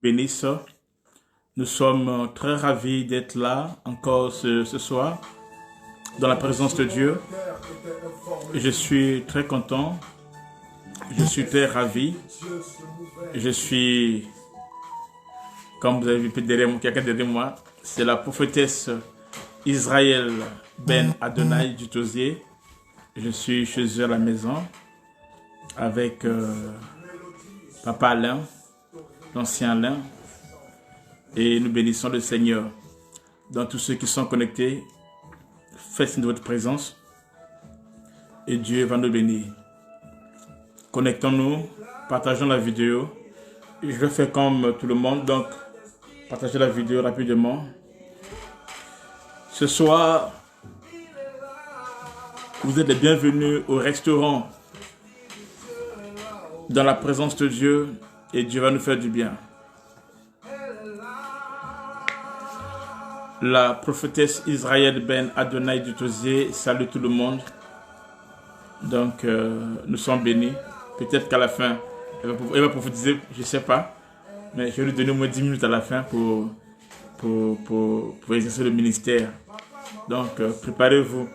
bénisse. Nous sommes très ravis d'être là encore ce soir dans la présence de Dieu. Je suis très content. Je suis très ravi. Je suis, comme vous avez vu derrière moi, quelqu'un derrière moi, c'est la prophétesse Israël Ben Adonai du Tosier. Je suis chez eux à la maison avec Papa Alain, l'ancien Alain, et nous bénissons le Seigneur. Dans tous ceux qui sont connectés, faites signe de votre présence et Dieu va nous bénir. Connectons-nous, partageons la vidéo. Je vais faire comme tout le monde, donc partagez la vidéo rapidement. Ce soir, vous êtes les bienvenus au restaurant dans la présence de Dieu et Dieu va nous faire du bien. La prophétesse Israël Ben Adonai du Tosier salue tout le monde. Donc, nous sommes bénis. Peut-être qu'à la fin, elle va prophétiser, je ne sais pas. Mais je vais lui donner au moins 10 minutes à la fin pour exercer le ministère. Donc, préparez-vous.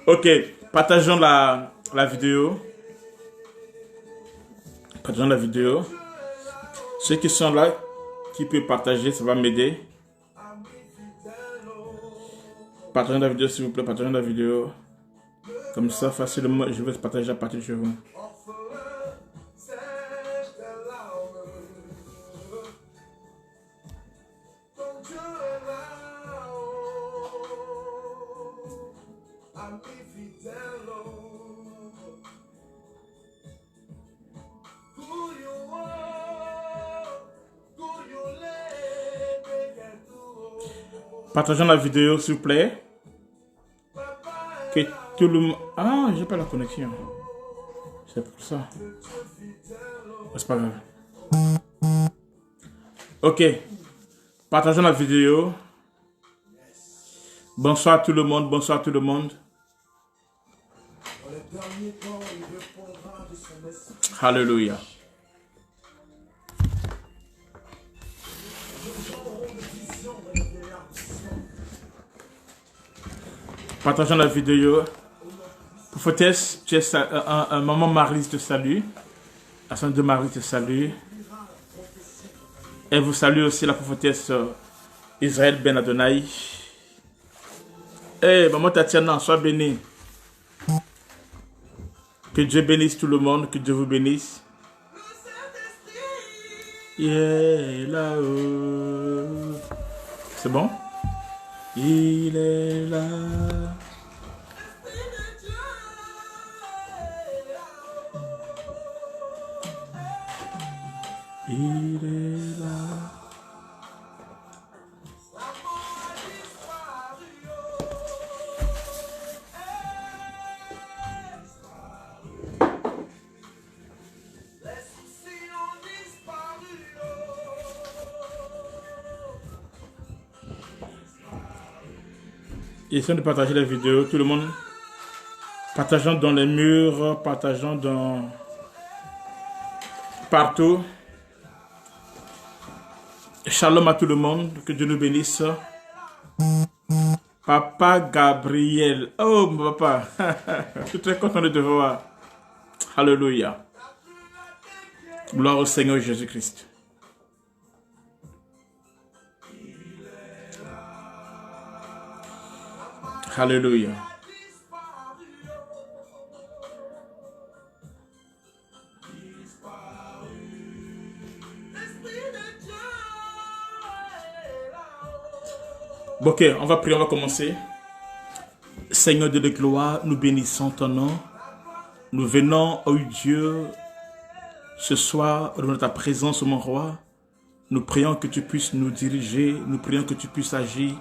Ok, partageons la vidéo. Partageons la vidéo. Ceux qui sont là, qui peuvent partager, ça va m'aider. Partagez la vidéo s'il vous plaît, partagez la vidéo. Comme ça, facilement, je vais partager à partir de chez vous. Partageons la vidéo s'il vous plaît. Que tout le monde... Ah, j'ai pas la connexion. C'est pour ça. C'est pas grave. Ok. Partageons la vidéo. Bonsoir tout le monde. Bonsoir tout le monde. Alléluia. Partageons la vidéo. Prophétesse, maman Marie te salue. La sœur de Marie te salue. Elle vous salue aussi la prophétesse Israël Ben Adonai. Hey, maman Tatiana, sois bénie. Que Dieu bénisse tout le monde, que Dieu vous bénisse. Yeah, là-haut. C'est bon? Il est là. Il est là. Essayons de partager la vidéo, tout le monde. Partageons dans les murs, partageons dans partout. Shalom à tout le monde, que Dieu nous bénisse. Papa Gabriel, oh mon papa, je suis très content de te voir. Alléluia. Gloire au Seigneur Jésus-Christ. Alléluia. Ok, on va prier, on va commencer. Seigneur de la gloire, nous bénissons ton nom. Nous venons, ô Dieu, ce soir, dans ta présence, mon roi. Nous prions que tu puisses nous diriger, nous prions que tu puisses agir,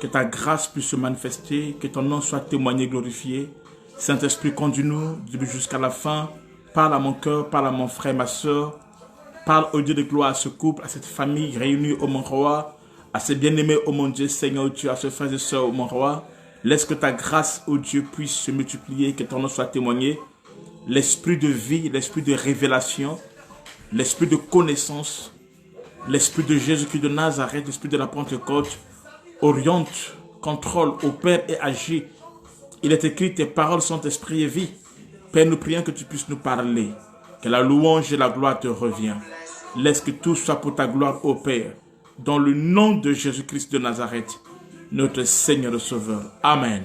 que ta grâce puisse se manifester, que ton nom soit témoigné, glorifié. Saint-Esprit, conduis-nous jusqu'à la fin. Parle à mon cœur, parle à mon frère, ma soeur. Parle, ô Dieu de gloire, à ce couple, à cette famille réunie, ô mon roi. À ces bien-aimés, ô mon Dieu, Seigneur Dieu, à ces frères et sœurs, ô mon roi. Laisse que ta grâce, ô Dieu, puisse se multiplier, que ton nom soit témoigné. L'esprit de vie, l'esprit de révélation, l'esprit de connaissance, l'esprit de Jésus-Christ de Nazareth, l'esprit de la Pentecôte, oriente, contrôle, opère et agit. Il est écrit, tes paroles sont esprit et vie. Père, nous prions que tu puisses nous parler, que la louange et la gloire te reviennent. Laisse que tout soit pour ta gloire, ô Père, dans le nom de Jésus-Christ de Nazareth, notre Seigneur et Sauveur. Amen.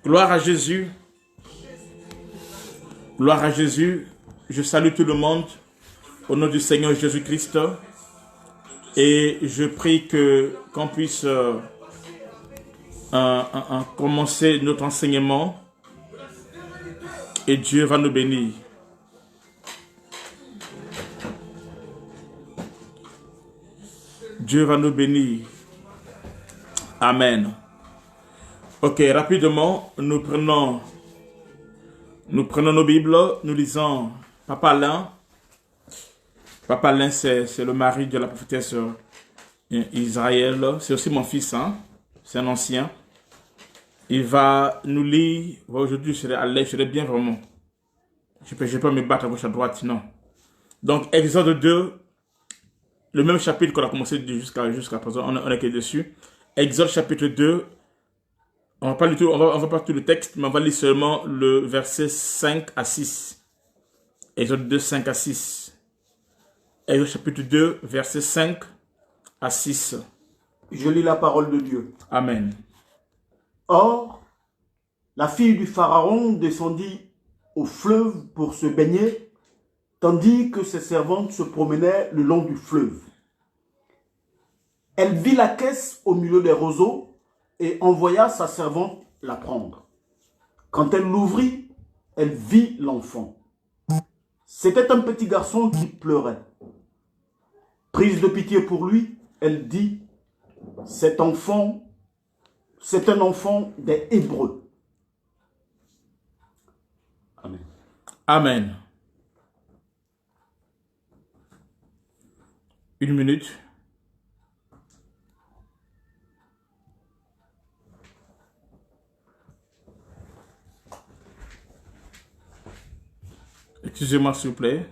Gloire à Jésus. Gloire à Jésus. Je salue tout le monde au nom du Seigneur Jésus-Christ. Et je prie qu'on puisse commencer notre enseignement. Et Dieu va nous bénir. Dieu va nous bénir. Amen. Ok, rapidement, nous prenons nos Bibles, nous lisons Papa Alain. Papa Alain, c'est le mari de la prophétesse Israël. C'est aussi mon fils, hein? C'est un ancien. Il va nous lire. Aujourd'hui, je serai à l'aise, je serai bien vraiment. Je ne peux pas me battre à gauche à droite, non. Donc, Exode 2, le même chapitre qu'on a commencé jusqu'à présent, on est que dessus. Exode chapitre 2, on va pas tout le texte, mais on va lire seulement le verset 5 à 6. Exode 2, 5 à 6. Exode chapitre 2, verset 5 à 6. Je lis la parole de Dieu. Amen. Or, la fille du Pharaon descendit au fleuve pour se baigner, tandis que ses servantes se promenaient le long du fleuve. Elle vit la caisse au milieu des roseaux et envoya sa servante la prendre. Quand elle l'ouvrit, elle vit l'enfant. C'était un petit garçon qui pleurait. Prise de pitié pour lui, elle dit, c'est un enfant des Hébreux. Amen. Amen. Une minute. Excusez-moi, s'il vous plaît.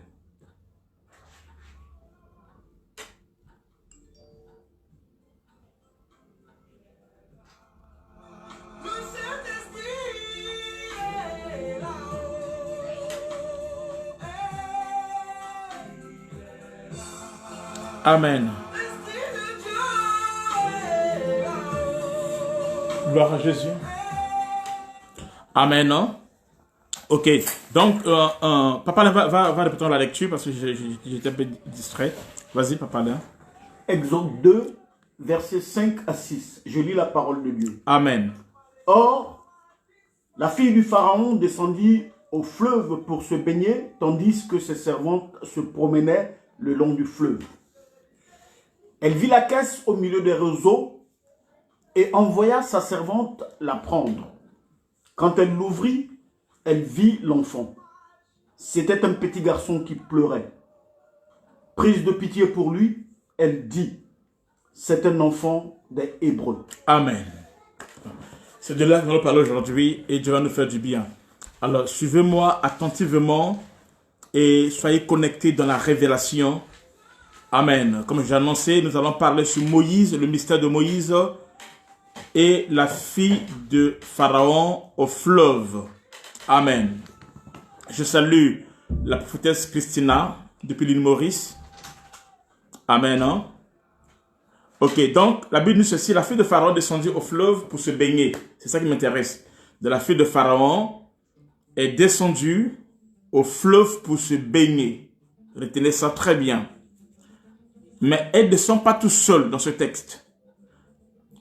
Amen. Gloire à Jésus. Amen. Hein? Ok. Donc, Papa va répéter la lecture parce que j'étais un peu distrait. Vas-y, Papa. Exode 2, versets 5 à 6. Je lis la parole de Dieu. Amen. Or, la fille du Pharaon descendit au fleuve pour se baigner, tandis que ses servantes se promenaient le long du fleuve. Elle vit la caisse au milieu des roseaux et envoya sa servante la prendre. Quand elle l'ouvrit, elle vit l'enfant. C'était un petit garçon qui pleurait. Prise de pitié pour lui, elle dit, c'est un enfant des Hébreux. Amen. C'est de là que nous allons parler aujourd'hui et Dieu va nous faire du bien. Alors, suivez-moi attentivement et soyez connectés dans la révélation. Amen. Comme j'ai annoncé, nous allons parler sur Moïse, le mystère de Moïse et la fille de Pharaon au fleuve. Amen. Je salue la prophétesse Christina depuis l'île Maurice. Amen. Hein? Ok, donc la Bible nous dit ceci, la fille de Pharaon descendit au fleuve pour se baigner. C'est ça qui m'intéresse. De la fille de Pharaon est descendue au fleuve pour se baigner. Retenez ça très bien. Mais elle ne descend pas tout seul dans ce texte.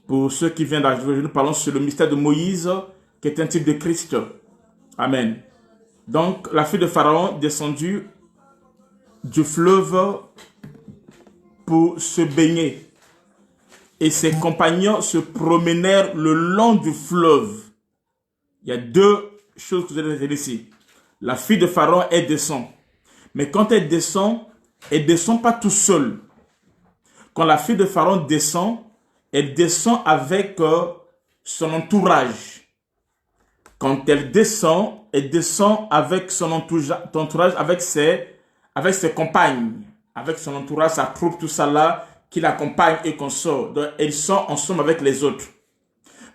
Pour ceux qui viennent d'arriver, nous parlons sur le mystère de Moïse, qui est un type de Christ. Amen. Donc, la fille de Pharaon descendue du fleuve pour se baigner. Et ses compagnons se promenèrent le long du fleuve. Il y a deux choses que vous allez voir ici. La fille de Pharaon, elle descend. Mais quand elle descend pas tout seule. Quand la fille de Pharaon descend, elle descend avec son entourage. Quand elle descend avec son entourage, avec avec ses compagnes, avec son entourage, sa troupe, tout ça là, qui l'accompagne et qu'on sort. Donc, ils sont ensemble avec les autres.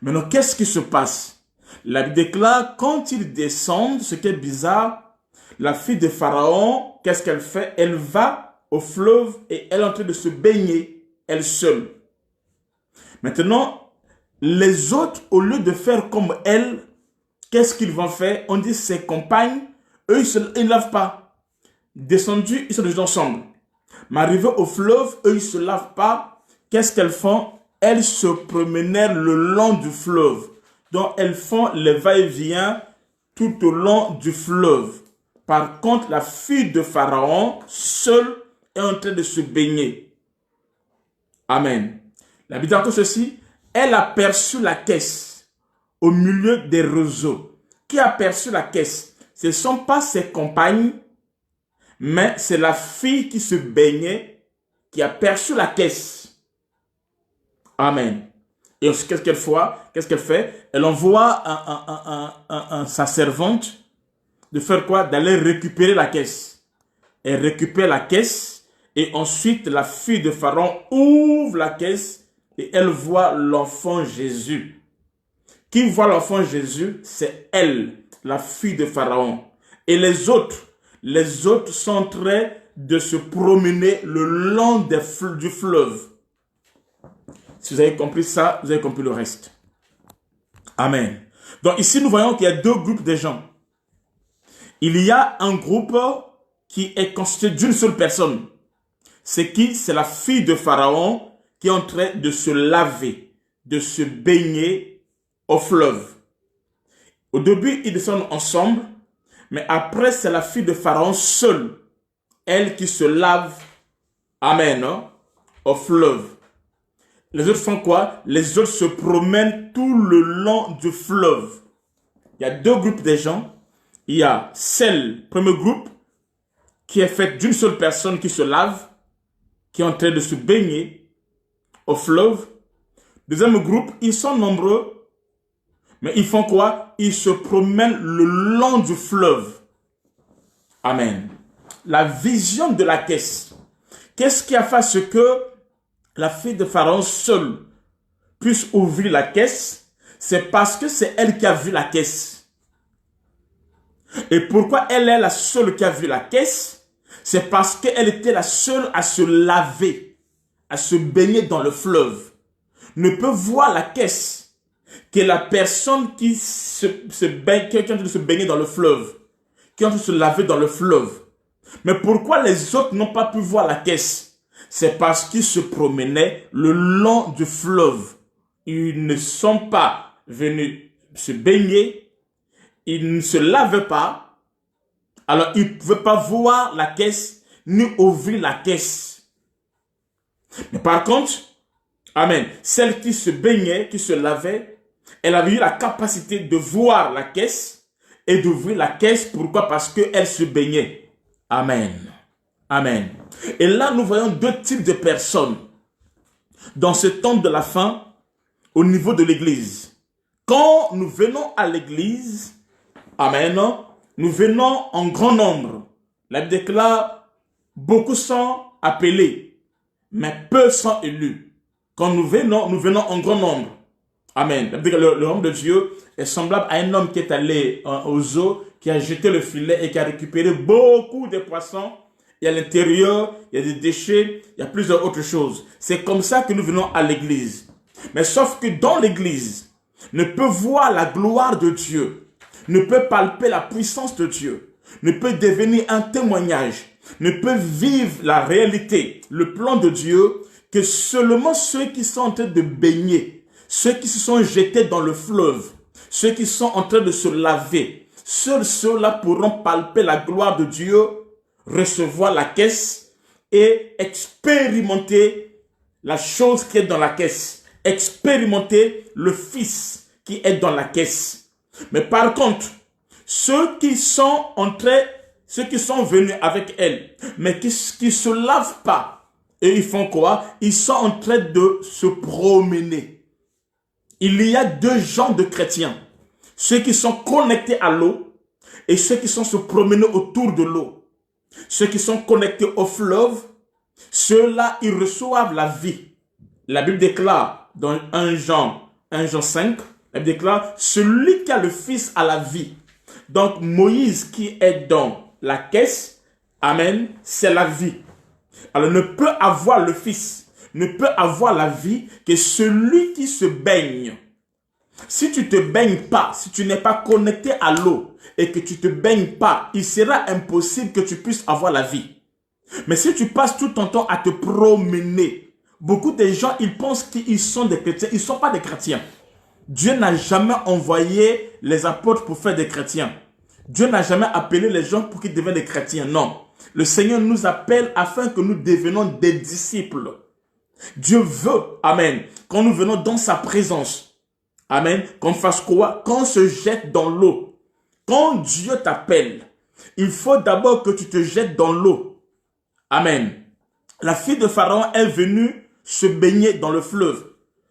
Maintenant, qu'est-ce qui se passe? La Bible déclare, quand ils descendent, ce qui est bizarre, la fille de Pharaon, qu'est-ce qu'elle fait? Elle va au fleuve et elle est en train de se baigner, elle seule. Maintenant, les autres, au lieu de faire comme elle, qu'est-ce qu'ils vont faire? On dit ses compagnes, eux, ils ne lavent pas. Descendus, ils sont déjà ensemble. Mais arrivés au fleuve, eux, ils ne se lavent pas. Qu'est-ce qu'elles font? Elles se promenaient le long du fleuve. Donc, elles font les va-et-vient tout au long du fleuve. Par contre, la fille de Pharaon, seule, est en train de se baigner. Amen. La Bible dit ceci, elle a aperçu la caisse au milieu des roseaux. Qui a aperçu la caisse? Ce ne sont pas ses compagnes, mais c'est la fille qui se baignait qui a aperçu la caisse. Amen. Et qu'est-ce qu'elle fait? Elle envoie sa servante de faire quoi? D'aller récupérer la caisse. Elle récupère la caisse et ensuite la fille de Pharaon ouvre la caisse et elle voit l'enfant Jésus. Qui voit l'enfant Jésus? C'est elle, la fille de Pharaon. Et les autres sont en train de se promener le long du fleuve. Si vous avez compris ça, vous avez compris le reste. Amen. Donc ici, nous voyons qu'il y a deux groupes de gens. Il y a un groupe qui est constitué d'une seule personne. C'est qui? C'est la fille de Pharaon qui est en train de se laver, de se baigner au fleuve. Au début, ils descendent ensemble, mais après, c'est la fille de Pharaon seule, elle qui se lave, amen, au fleuve. Les autres font quoi? Les autres se promènent tout le long du fleuve. Il y a deux groupes de gens. Il y a premier groupe, qui est fait d'une seule personne qui se lave, qui est en train de se baigner au fleuve. Deuxième groupe, ils sont nombreux, mais ils font quoi? Ils se promènent le long du fleuve. Amen. La vision de la caisse. Qu'est-ce qui a fait ce que la fille de Pharaon seule puisse ouvrir la caisse? C'est parce que c'est elle qui a vu la caisse. Et pourquoi elle est la seule qui a vu la caisse? C'est parce qu'elle était la seule à se laver, à se baigner dans le fleuve. Ne peut voir la caisse que la personne qui baigne, qui est en train de se baigner dans le fleuve, qui est en train de se laver dans le fleuve. Mais pourquoi les autres n'ont pas pu voir la caisse? C'est parce qu'ils se promenaient le long du fleuve. Ils ne sont pas venus se baigner, ils ne se lavaient pas, alors ils ne pouvaient pas voir la caisse, ni ouvrir la caisse. Mais par contre, amen, celle qui se baignait, qui se lavait, elle avait eu la capacité de voir la caisse et d'ouvrir la caisse. Pourquoi? Parce qu'elle se baignait. Amen. Amen. Et là, nous voyons deux types de personnes dans ce temps de la fin au niveau de l'église. Quand nous venons à l'église, amen, nous venons en grand nombre. La Bible déclare, beaucoup sont appelés, mais peu sont élus. Quand nous venons en grand nombre. Amen. Le homme de Dieu est semblable à un homme qui est allé aux eaux, qui a jeté le filet et qui a récupéré beaucoup de poissons. Et à l'intérieur, il y a des déchets, il y a plusieurs autres choses. C'est comme ça que nous venons à l'église. Mais sauf que dans l'église, ne peut voir la gloire de Dieu, ne peut palper la puissance de Dieu, ne peut devenir un témoignage, ne peut vivre la réalité, le plan de Dieu, que seulement ceux qui sont en train de baigner, ceux qui se sont jetés dans le fleuve, ceux qui sont en train de se laver, seuls ceux-là pourront palper la gloire de Dieu, recevoir la caisse et expérimenter la chose qui est dans la caisse, expérimenter le Fils qui est dans la caisse. Mais par contre, ceux qui sont venus avec elle, mais qui se lavent pas, et ils font quoi? Ils sont en train de se promener. Il y a deux genres de chrétiens. Ceux qui sont connectés à l'eau et ceux qui sont se promener autour de l'eau. ceux qui sont connectés au fleuve, ceux-là, ils reçoivent la vie. La Bible déclare dans 1 Jean 5, la Bible déclare, celui qui a le Fils a la vie. Donc Moïse qui est dans la caisse, amen, c'est la vie. Alors ne peut avoir le Fils, ne peut avoir la vie que celui qui se baigne. Si tu ne te baignes pas, si tu n'es pas connecté à l'eau et que tu ne te baignes pas, il sera impossible que tu puisses avoir la vie. Mais si tu passes tout ton temps à te promener, beaucoup de gens, ils pensent qu'ils sont des chrétiens. Ils ne sont pas des chrétiens. Dieu n'a jamais envoyé les apôtres pour faire des chrétiens. Dieu n'a jamais appelé les gens pour qu'ils deviennent des chrétiens. Non. Le Seigneur nous appelle afin que nous devenions des disciples. Dieu veut, amen, quand nous venons dans sa présence, amen, qu'on fasse quoi? Qu'on se jette dans l'eau. Quand Dieu t'appelle, il faut d'abord que tu te jettes dans l'eau. Amen. La fille de Pharaon est venue se baigner dans le fleuve.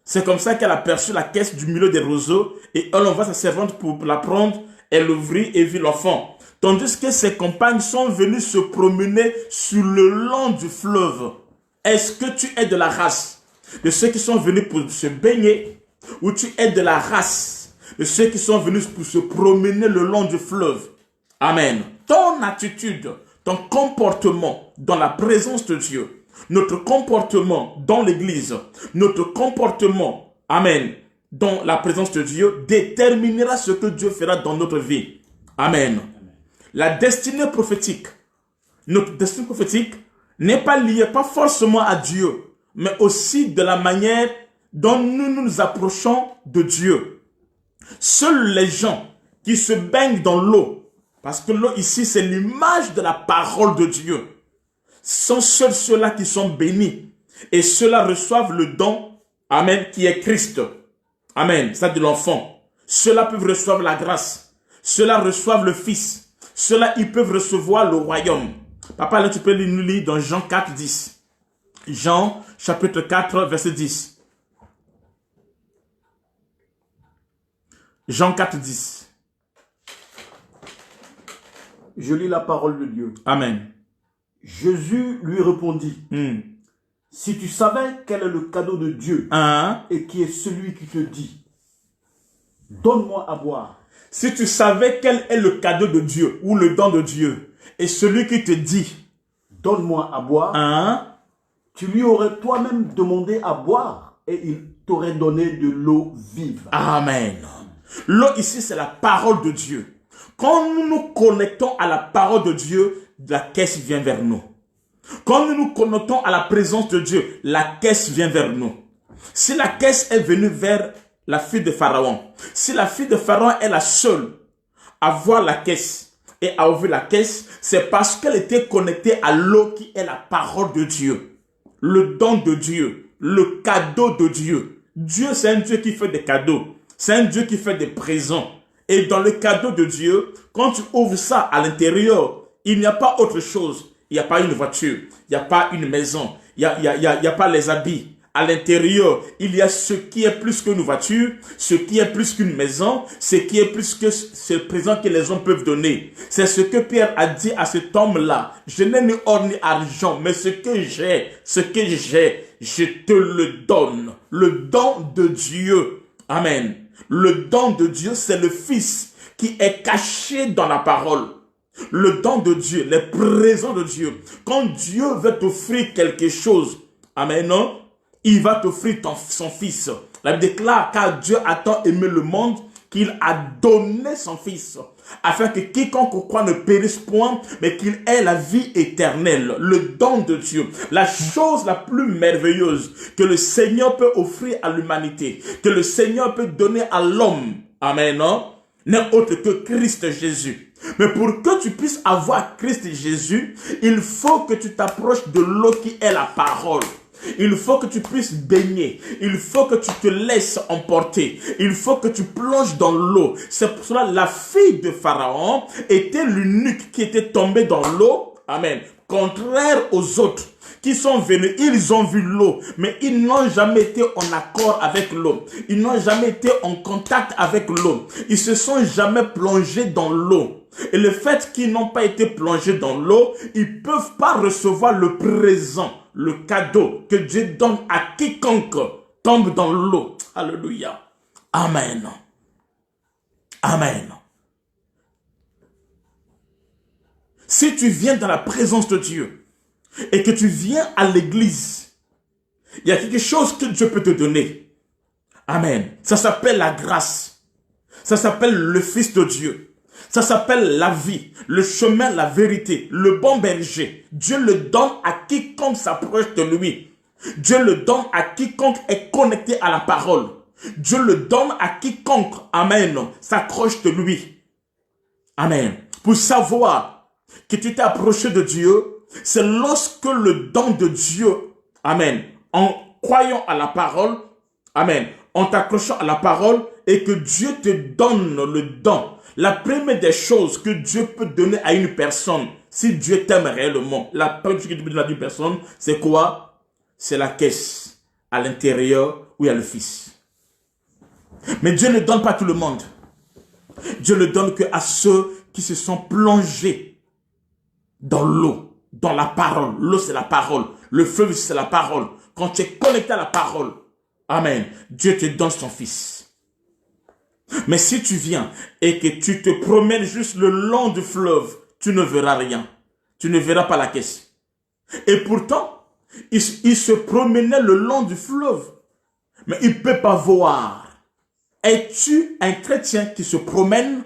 C'est comme ça qu'elle a aperçu la caisse du milieu des roseaux et elle envoie sa servante pour la prendre. Elle l'ouvrit et vit l'enfant. Tandis que ses compagnes sont venues se promener sur le long du fleuve. Est-ce que tu es de la race de ceux qui sont venus pour se baigner ou tu es de la race de ceux qui sont venus pour se promener le long du fleuve? Amen. Ton attitude, ton comportement dans la présence de Dieu, notre comportement dans l'église, notre comportement, amen, dans la présence de Dieu déterminera ce que Dieu fera dans notre vie. Amen. La destinée prophétique, notre destinée prophétique n'est pas liée, pas forcément à Dieu, mais aussi de la manière dont nous nous approchons de Dieu. Seuls les gens qui se baignent dans l'eau, parce que l'eau ici c'est l'image de la parole de Dieu, sont seuls ceux-là qui sont bénis. Et ceux-là reçoivent le don, amen, qui est Christ. Amen, ça de l'enfant. Ceux-là peuvent recevoir la grâce. Ceux-là reçoivent le Fils. Ceux-là, ils peuvent recevoir le royaume. Papa, là, tu peux nous lire dans Jean 4, 10. Jean, chapitre 4, verset 10. Jean 4, 10. Je lis la parole de Dieu. Amen. Jésus lui répondit, si tu savais quel est le cadeau de Dieu et qui est celui qui te dit, donne-moi à boire. Si tu savais quel est le cadeau de Dieu ou le don de Dieu et celui qui te dit, donne-moi à boire, tu lui aurais toi-même demandé à boire et il t'aurait donné de l'eau vive. Amen. L'eau ici, c'est la parole de Dieu. Quand nous nous connectons à la parole de Dieu, la caisse vient vers nous. Quand nous nous connectons à la présence de Dieu, la caisse vient vers nous. Si la caisse est venue vers la fille de Pharaon, si la fille de Pharaon est la seule à voir la caisse et à ouvrir la caisse, c'est parce qu'elle était connectée à l'eau qui est la parole de Dieu, le don de Dieu, le cadeau de Dieu. Dieu, c'est un Dieu qui fait des cadeaux. C'est un Dieu qui fait des présents. Et dans le cadeau de Dieu, quand tu ouvres ça à l'intérieur, il n'y a pas autre chose. Il n'y a pas une voiture, il n'y a pas une maison, il n'y a pas les habits. À l'intérieur, il y a ce qui est plus qu'une voiture, ce qui est plus qu'une maison, ce qui est plus que ce présent que les hommes peuvent donner. C'est ce que Pierre a dit à cet homme-là. Je n'ai ni or ni argent, mais ce que j'ai, je te le donne. Le don de Dieu. Amen. Le don de Dieu, c'est le Fils qui est caché dans la parole. Le don de Dieu, les présents de Dieu. Quand Dieu veut t'offrir quelque chose, amen, non? Il va t'offrir son Fils. La Bible déclare, car Dieu a tant aimé le monde qu'il a donné son Fils, afin que quiconque croit ne périsse point, mais qu'il ait la vie éternelle. Le don de Dieu, la chose la plus merveilleuse que le Seigneur peut offrir à l'humanité, que le Seigneur peut donner à l'homme, amen, non? N'est autre que Christ Jésus. Mais pour que tu puisses avoir Christ Jésus, il faut que tu t'approches de l'eau qui est la parole. Il faut que tu puisses baigner. Il faut que tu te laisses emporter. Il faut que tu plonges dans l'eau. C'est pour cela que la fille de Pharaon était l'unique qui était tombée dans l'eau. Amen. Contraire aux autres qui sont venus, ils ont vu l'eau, mais ils n'ont jamais été en accord avec l'eau. Ils n'ont jamais été en contact avec l'eau. Ils se sont jamais plongés dans l'eau. Et le fait qu'ils n'ont pas été plongés dans l'eau, ils ne peuvent pas recevoir le présent, le cadeau que Dieu donne à quiconque tombe dans l'eau. Alléluia. Amen. Amen. Si tu viens dans la présence de Dieu et que tu viens à l'église, il y a quelque chose que Dieu peut te donner. Amen. Ça s'appelle la grâce. Ça s'appelle le Fils de Dieu. Ça s'appelle la vie, le chemin, la vérité, le bon berger. Dieu le donne à quiconque s'approche de lui. Dieu le donne à quiconque est connecté à la parole. Dieu le donne à quiconque, amen, s'accroche de lui. Amen. Pour savoir que tu t'es approché de Dieu, c'est lorsque le don de Dieu, amen, en croyant à la parole, amen, en t'accrochant à la parole et que Dieu te donne le don. La première des choses que Dieu peut donner à une personne, si Dieu t'aime réellement, la première chose que Dieu peut donner à une personne, c'est quoi? C'est la caisse à l'intérieur où il y a le Fils. Mais Dieu ne donne pas à tout le monde. Dieu ne donne qu'à ceux qui se sont plongés dans l'eau, dans la parole. L'eau, c'est la parole. Le fleuve, c'est la parole. Quand tu es connecté à la parole, amen, Dieu te donne son Fils. Mais si tu viens et que tu te promènes juste le long du fleuve, tu ne verras rien. Tu ne verras pas la caisse. Et pourtant, il se promenait le long du fleuve. Mais il ne peut pas voir. Es-tu un chrétien qui se promène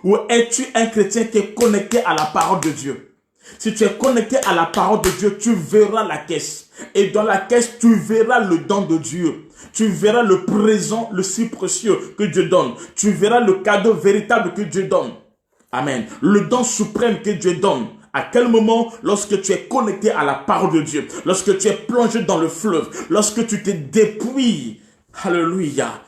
ou es-tu un chrétien qui est connecté à la parole de Dieu? Si tu es connecté à la parole de Dieu, tu verras la caisse. Et dans la caisse, tu verras le don de Dieu. Tu verras le présent, le si précieux que Dieu donne. Tu verras le cadeau véritable que Dieu donne. Amen. Le don suprême que Dieu donne. À quel moment? Lorsque tu es connecté à la parole de Dieu. Lorsque tu es plongé dans le fleuve. Lorsque tu te dépouilles. Alléluia.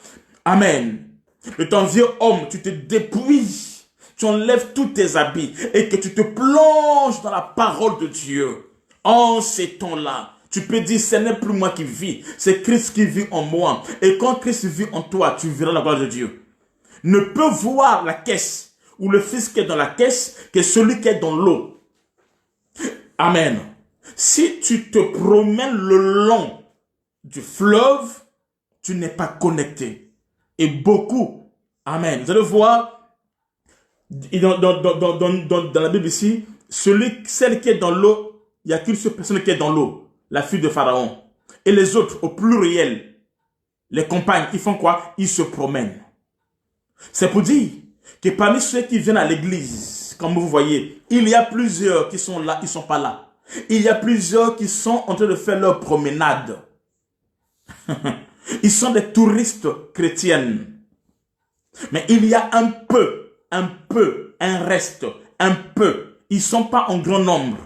Amen. De ton vieux homme, tu te dépouilles. Tu enlèves tous tes habits et que tu te plonges dans la parole de Dieu. En ces temps-là, tu peux dire, ce n'est plus moi qui vis, c'est Christ qui vit en moi. Et quand Christ vit en toi, tu verras la gloire de Dieu. Ne peut voir la caisse ou le Fils qui est dans la caisse que celui qui est dans l'eau. Amen. Si tu te promènes le long du fleuve, tu n'es pas connecté. Et beaucoup, amen. Vous allez voir, dans la Bible ici, celle qui est dans l'eau, il n'y a qu'une seule personne qui est dans l'eau. La fille de Pharaon. Et les autres, au pluriel, les compagnes, ils font quoi? Ils se promènent. C'est pour dire que parmi ceux qui viennent à l'église, comme vous voyez, il y a plusieurs qui sont là, ils ne sont pas là. Il y a plusieurs qui sont en train de faire leur promenade. Ils sont des touristes chrétiennes. Mais il y a un reste, un peu. Ils ne sont pas en grand nombre.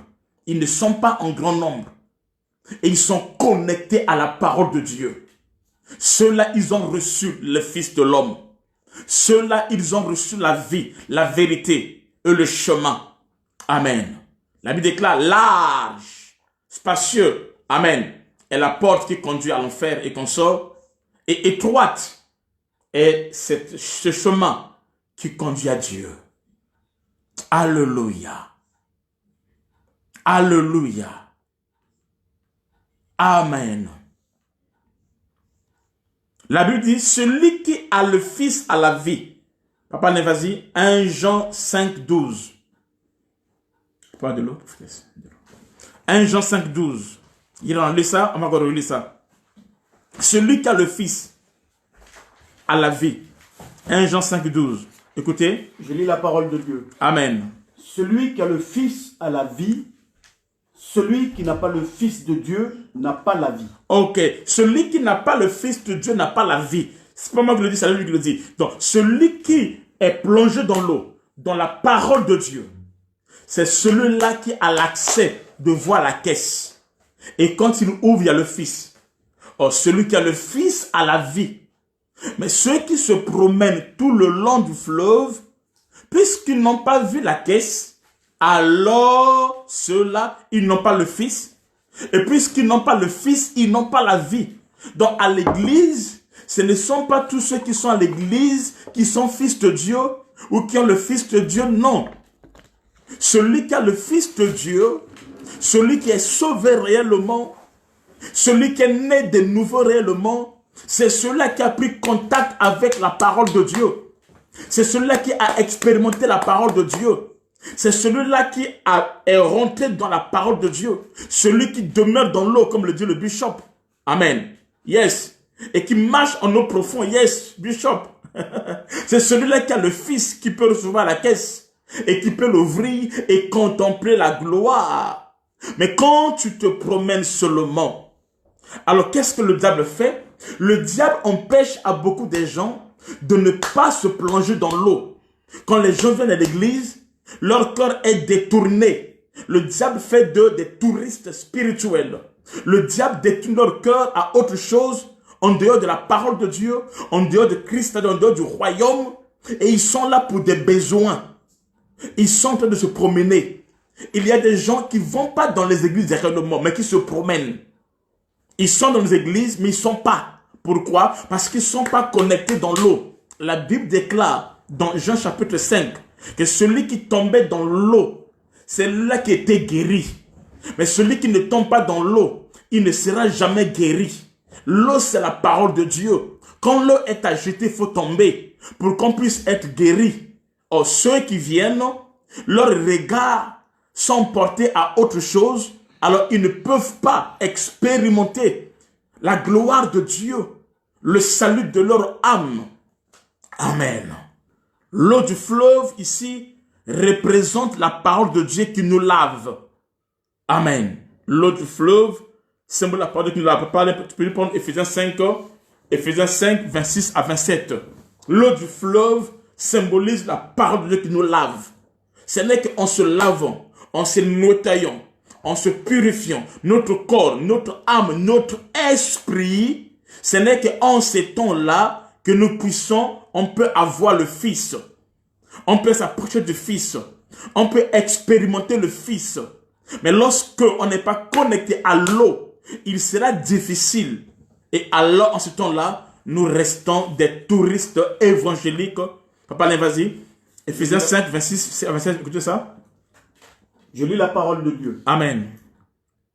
Ils ne sont pas en grand nombre. Et ils sont connectés à la parole de Dieu. Ceux-là, ils ont reçu le Fils de l'homme. Ceux-là, ils ont reçu la vie, la vérité et le chemin. Amen. La Bible déclare large, spacieux, amen, est la porte qui conduit à l'enfer et qu'on sort, et étroite est ce chemin qui conduit à Dieu. Alléluia. Alléluia. Amen. La Bible dit, celui qui a le Fils a la vie. Papa, vas-y, 1 Jean 5, 12. Pas de l'eau. 1 Jean 5, 12. Il a lu ça, on va encore relire ça. Celui qui a le Fils a la vie. 1 Jean 5, 12. Écoutez. Je lis la parole de Dieu. Amen. Celui qui a le Fils a la vie. Celui qui n'a pas le Fils de Dieu n'a pas la vie. Ok. Celui qui n'a pas le Fils de Dieu n'a pas la vie. C'est pas moi qui le dis, c'est lui qui le dit. Donc, celui qui est plongé dans l'eau, dans la parole de Dieu, c'est celui-là qui a l'accès de voir la caisse. Et quand il ouvre, il y a le Fils. Or, celui qui a le Fils a la vie. Mais ceux qui se promènent tout le long du fleuve, puisqu'ils n'ont pas vu la caisse, alors ceux-là, ils n'ont pas le Fils. Et puisqu'ils n'ont pas le Fils, ils n'ont pas la vie. Donc à l'église, ce ne sont pas tous ceux qui sont à l'église qui sont fils de Dieu ou qui ont le Fils de Dieu. Non. celui qui a le Fils de Dieu, celui qui est sauvé réellement, celui qui est né de nouveau réellement, c'est celui-là qui a pris contact avec la parole de Dieu. C'est celui-là qui a expérimenté la parole de Dieu. C'est celui-là qui est rentré dans la parole de Dieu. Celui qui demeure dans l'eau, comme le dit le bishop. Amen. Yes. Et qui marche en eau profonde. Yes, bishop. C'est celui-là qui a le Fils qui peut recevoir la caisse et qui peut l'ouvrir et contempler la gloire. Mais quand tu te promènes seulement, alors qu'est-ce que le diable fait? Le diable empêche à beaucoup de gens de ne pas se plonger dans l'eau. Quand les gens viennent à l'église, leur cœur est détourné. Le diable fait d'eux des touristes spirituels. Le diable détourne leur cœur à autre chose, en dehors de la parole de Dieu, en dehors de Christ, en dehors du royaume. Et ils sont là pour des besoins. Ils sont en train de se promener. Il y a des gens qui ne vont pas dans les églises réellement, mais qui se promènent. Ils sont dans les églises, mais ils ne sont pas. Pourquoi? Parce qu'ils ne sont pas connectés dans l'eau. La Bible déclare dans Jean chapitre 5 que celui qui tombait dans l'eau, c'est là qui était guéri. Mais celui qui ne tombe pas dans l'eau, il ne sera jamais guéri. L'eau, c'est la parole de Dieu. Quand l'eau est agitée, il faut tomber pour qu'on puisse être guéri. Or, ceux qui viennent, leurs regards sont portés à autre chose, alors ils ne peuvent pas expérimenter la gloire de Dieu, le salut de leur âme. Amen. L'eau du fleuve ici représente la parole de Dieu qui nous lave. Amen. L'eau du fleuve symbole la parole de Dieu qui nous lave. Tu peux prendre Ephésiens 5, 26 à 27. L'eau du fleuve symbolise la parole de Dieu qui nous lave. Ce n'est qu'en se lavant, en se nettoyant, en se purifiant, notre corps, notre âme, notre esprit, ce n'est qu'en ces temps-là que nous puissions, on peut avoir le Fils. On peut s'approcher du Fils. On peut expérimenter le Fils. Mais lorsque on n'est pas connecté à l'eau, il sera difficile. Et alors, en ce temps-là, nous restons des touristes évangéliques. Papa, vas-y. Ephésiens 5, 26 à 27, écoutez ça. Je lis la parole de Dieu. Amen.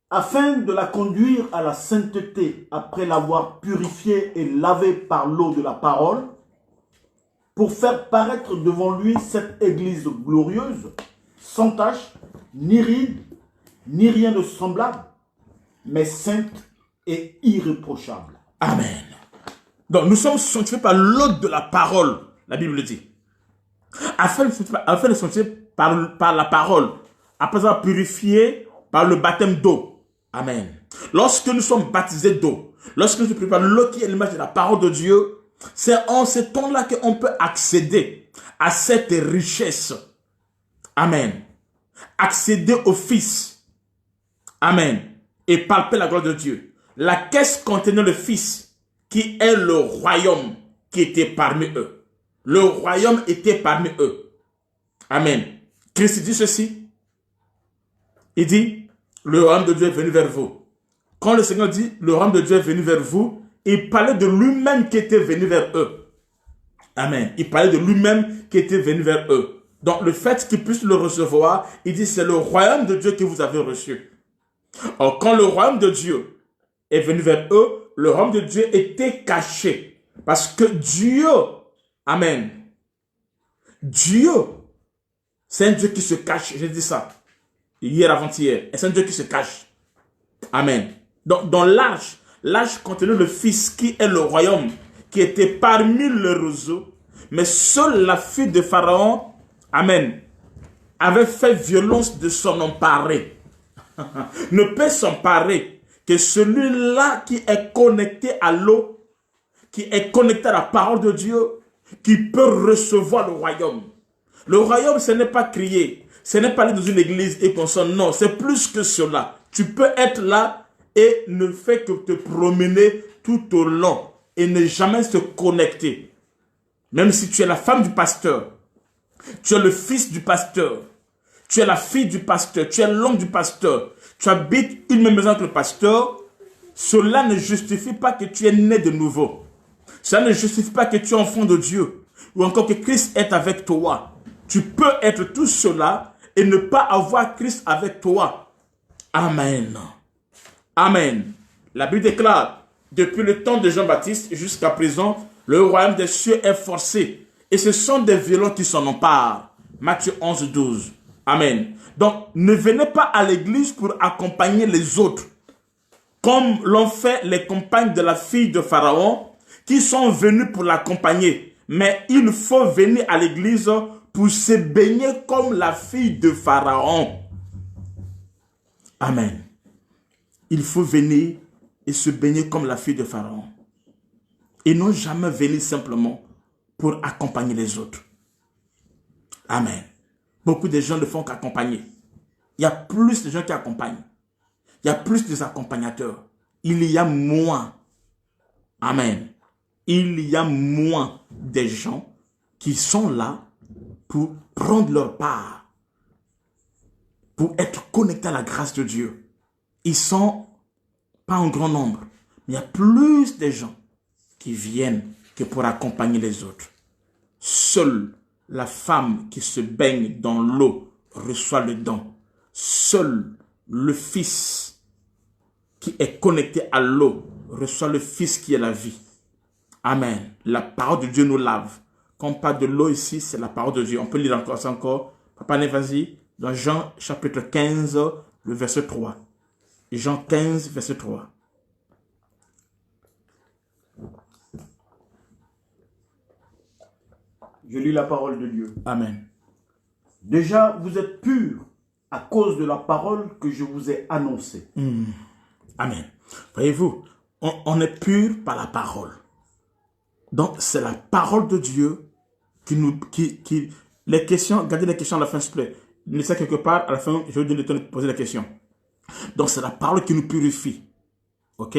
Afin de la conduire à la sainteté, après l'avoir purifiée et lavée par l'eau de la parole, pour faire paraître devant lui cette église glorieuse, sans tache, ni ride, ni rien de semblable, mais sainte et irréprochable. Amen. Donc nous sommes sanctifiés par l'eau de la parole, la Bible le dit. Afin de sanctifier par la parole, après avoir purifié par le baptême d'eau. Amen. Lorsque nous sommes baptisés d'eau, lorsque nous sommes par l'eau qui est l'image de la parole de Dieu, c'est en ce temps-là qu'on peut accéder à cette richesse. Amen. Accéder au Fils. Amen. Et palper la gloire de Dieu. La caisse contenait le Fils, qui est le royaume qui était parmi eux. Le royaume était parmi eux. Amen. Christ dit ceci. Il dit, le royaume de Dieu est venu vers vous. Quand le Seigneur dit, le royaume de Dieu est venu vers vous, il parlait de lui-même qui était venu vers eux. Amen. Il parlait de lui-même qui était venu vers eux. Donc le fait qu'ils puissent le recevoir, il dit, c'est le royaume de Dieu que vous avez reçu. Or, quand le royaume de Dieu est venu vers eux, le royaume de Dieu était caché. Parce que Dieu, amen, Dieu, c'est un Dieu qui se cache. J'ai dit ça hier avant-hier. C'est un Dieu qui se cache. Amen. Donc, dans l'arche contenait le Fils qui est le royaume, qui était parmi le roseau. Mais seule la fille de Pharaon, amen, avait fait violence de s'en emparer. Ne peut s'emparer que celui-là qui est connecté à l'eau, qui est connecté à la parole de Dieu, qui peut recevoir le royaume. Le royaume, ce n'est pas crier, ce n'est pas aller dans une église et penser, non, c'est plus que cela. Tu peux être là et ne faire que te promener tout au long et ne jamais se connecter. Même si tu es la femme du pasteur, tu es le fils du pasteur, tu es la fille du pasteur, tu es l'homme du pasteur, tu habites une même maison que le pasteur, cela ne justifie pas que tu es né de nouveau. Cela ne justifie pas que tu es enfant de Dieu ou encore que Christ est avec toi. Tu peux être tout cela et ne pas avoir Christ avec toi. Amen. Amen. La Bible déclare, depuis le temps de Jean-Baptiste jusqu'à présent, le royaume des cieux est forcé. Et ce sont des violents qui s'en emparent. Matthieu 11, 12. Amen. Donc, ne venez pas à l'église pour accompagner les autres, comme l'ont fait les compagnes de la fille de Pharaon, qui sont venus pour l'accompagner. Mais il faut venir à l'église pour se baigner comme la fille de Pharaon. Amen. Il faut venir et se baigner comme la fille de Pharaon. Et non jamais venir simplement pour accompagner les autres. Amen. Beaucoup de gens ne font qu'accompagner. Il y a plus de gens qui accompagnent. Il y a plus des accompagnateurs. Il y a moins. Amen. Il y a moins de gens qui sont là pour prendre leur part, pour être connectés à la grâce de Dieu. Ils sont pas en grand nombre, mais il y a plus de gens qui viennent que pour accompagner les autres. Seule la femme qui se baigne dans l'eau reçoit le don. Seul le Fils qui est connecté à l'eau reçoit le Fils qui est la vie. Amen. La parole de Dieu nous lave. Quand on parle de l'eau ici, c'est la parole de Dieu. On peut lire encore ça encore. Papa, vas-y. Dans Jean chapitre 15, le verset 3. Jean 15, verset 3. Je lis la parole de Dieu. Amen. Déjà, vous êtes purs à cause de la parole que je vous ai annoncée. Amen. Voyez-vous, on est pur par la parole. Donc, c'est la parole de Dieu qui nous... les questions, gardez les questions à la fin, s'il vous plaît. Laissez quelque part, à la fin, je vais donner le temps de poser les questions. Donc, c'est la parole qui nous purifie. Ok?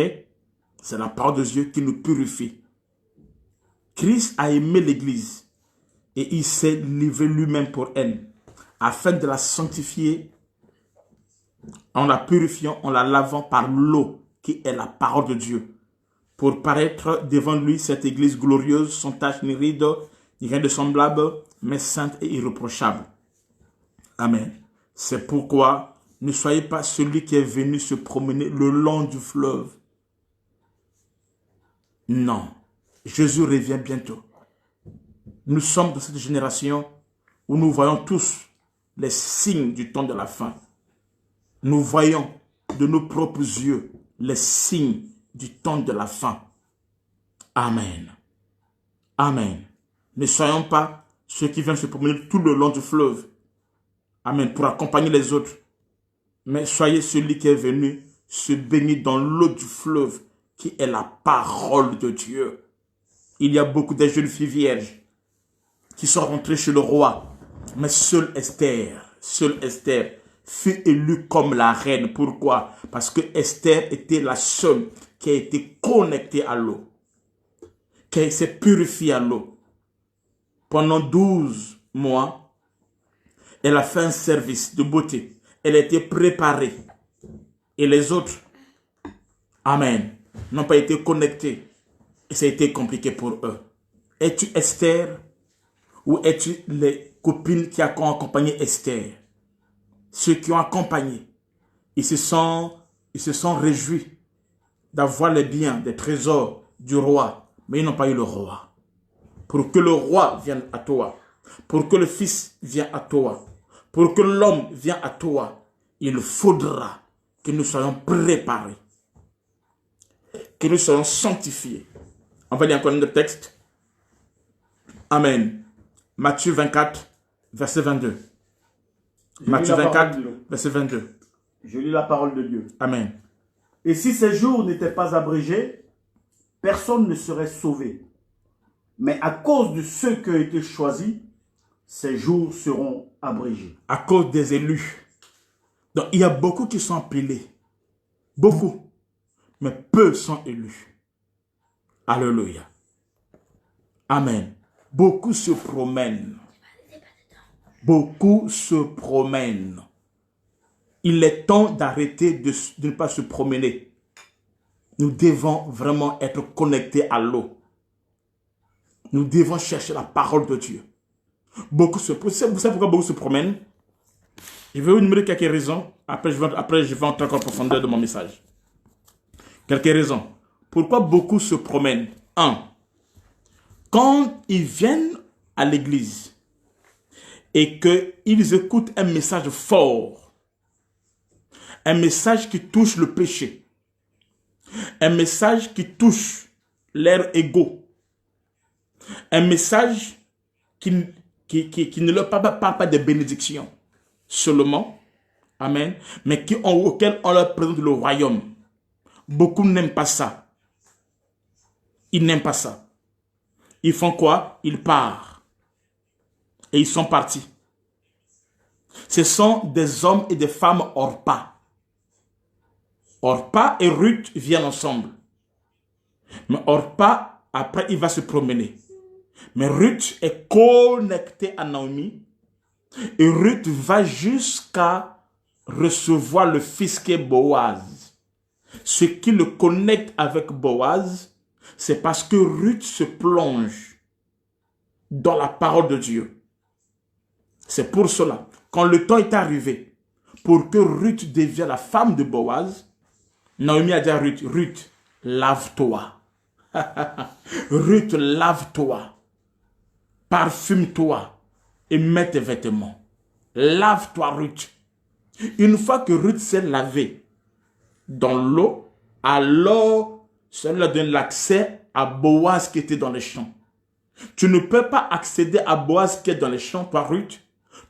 C'est la parole de Dieu qui nous purifie. Christ a aimé l'Église et il s'est livré lui-même pour elle, afin de la sanctifier en la purifiant, en la lavant par l'eau qui est la parole de Dieu, pour paraître devant lui cette Église glorieuse, sans tache ni ride, ni rien de semblable, mais sainte et irréprochable. Amen. C'est pourquoi ne soyez pas celui qui est venu se promener le long du fleuve. Non, Jésus revient bientôt. Nous sommes dans cette génération où nous voyons tous les signes du temps de la fin. Nous voyons de nos propres yeux les signes du temps de la fin. Amen. Amen. Ne soyons pas ceux qui viennent se promener tout le long du fleuve. Amen. Pour accompagner les autres. Mais soyez celui qui est venu se baigner dans l'eau du fleuve qui est la parole de Dieu. Il y a beaucoup de jeunes filles vierges qui sont rentrées chez le roi. Mais seule Esther fut élue comme la reine. Pourquoi? Parce que Esther était la seule qui a été connectée à l'eau, qui s'est purifiée à l'eau. Pendant 12 mois, elle a fait un service de beauté. Elle a été préparée. Et les autres, amen, n'ont pas été connectés. Et ça a été compliqué pour eux. Es-tu Esther? Ou es-tu les copines qui ont accompagné Esther? Ceux qui ont accompagné, ils se sont réjouis d'avoir les biens, des trésors du roi, mais ils n'ont pas eu le roi. Pour que le roi vienne à toi, pour que le Fils vienne à toi, pour que l'homme vienne à toi, il faudra que nous soyons préparés, que nous soyons sanctifiés. On va lire encore un autre texte. Amen. Matthieu 24, verset 22. Matthieu 24, verset 22. Je lis la parole de Dieu. Amen. Et si ces jours n'étaient pas abrégés, personne ne serait sauvé. Mais à cause de ceux qui ont été choisis, ces jours seront abrégés. À cause des élus. Donc, il y a beaucoup qui sont appelés. Beaucoup. Mais peu sont élus. Alléluia. Amen. Beaucoup se promènent. Beaucoup se promènent. Il est temps d'arrêter de ne pas se promener. Nous devons vraiment être connectés à l'eau. Nous devons chercher la parole de Dieu. Beaucoup se promènent. Vous savez pourquoi beaucoup se promènent? Je vais vous énumérer quelques raisons. Après, je vais entrer encore en profondeur de mon message. Quelques raisons. Pourquoi beaucoup se promènent? 1. Quand ils viennent à l'église et qu'ils écoutent un message fort, un message qui touche le péché, un message qui touche leur ego, un message qui ne leur parle pas de bénédiction seulement, amen, mais auquel on leur présente le royaume. Beaucoup n'aiment pas ça. Ils n'aiment pas ça. Ils font quoi? Ils partent. Et ils sont partis. Ce sont des hommes et des femmes Orpa. Orpa et Ruth viennent ensemble. Mais Orpa, après, il va se promener. Mais Ruth est connectée à Naomi. Et Ruth va jusqu'à recevoir le fils qui est Boaz. Ce qui le connecte avec Boaz, c'est parce que Ruth se plonge dans la parole de Dieu. C'est pour cela, quand le temps est arrivé, pour que Ruth devienne la femme de Boaz, Naomi a dit à Ruth, Ruth, lave-toi. Ruth, lave-toi. Parfume-toi et mets tes vêtements. Lave-toi, Ruth. Une fois que Ruth s'est lavée dans l'eau, alors cela donne l'accès à Boaz qui était dans les champs. Tu ne peux pas accéder à Boaz qui est dans les champs, toi, Ruth,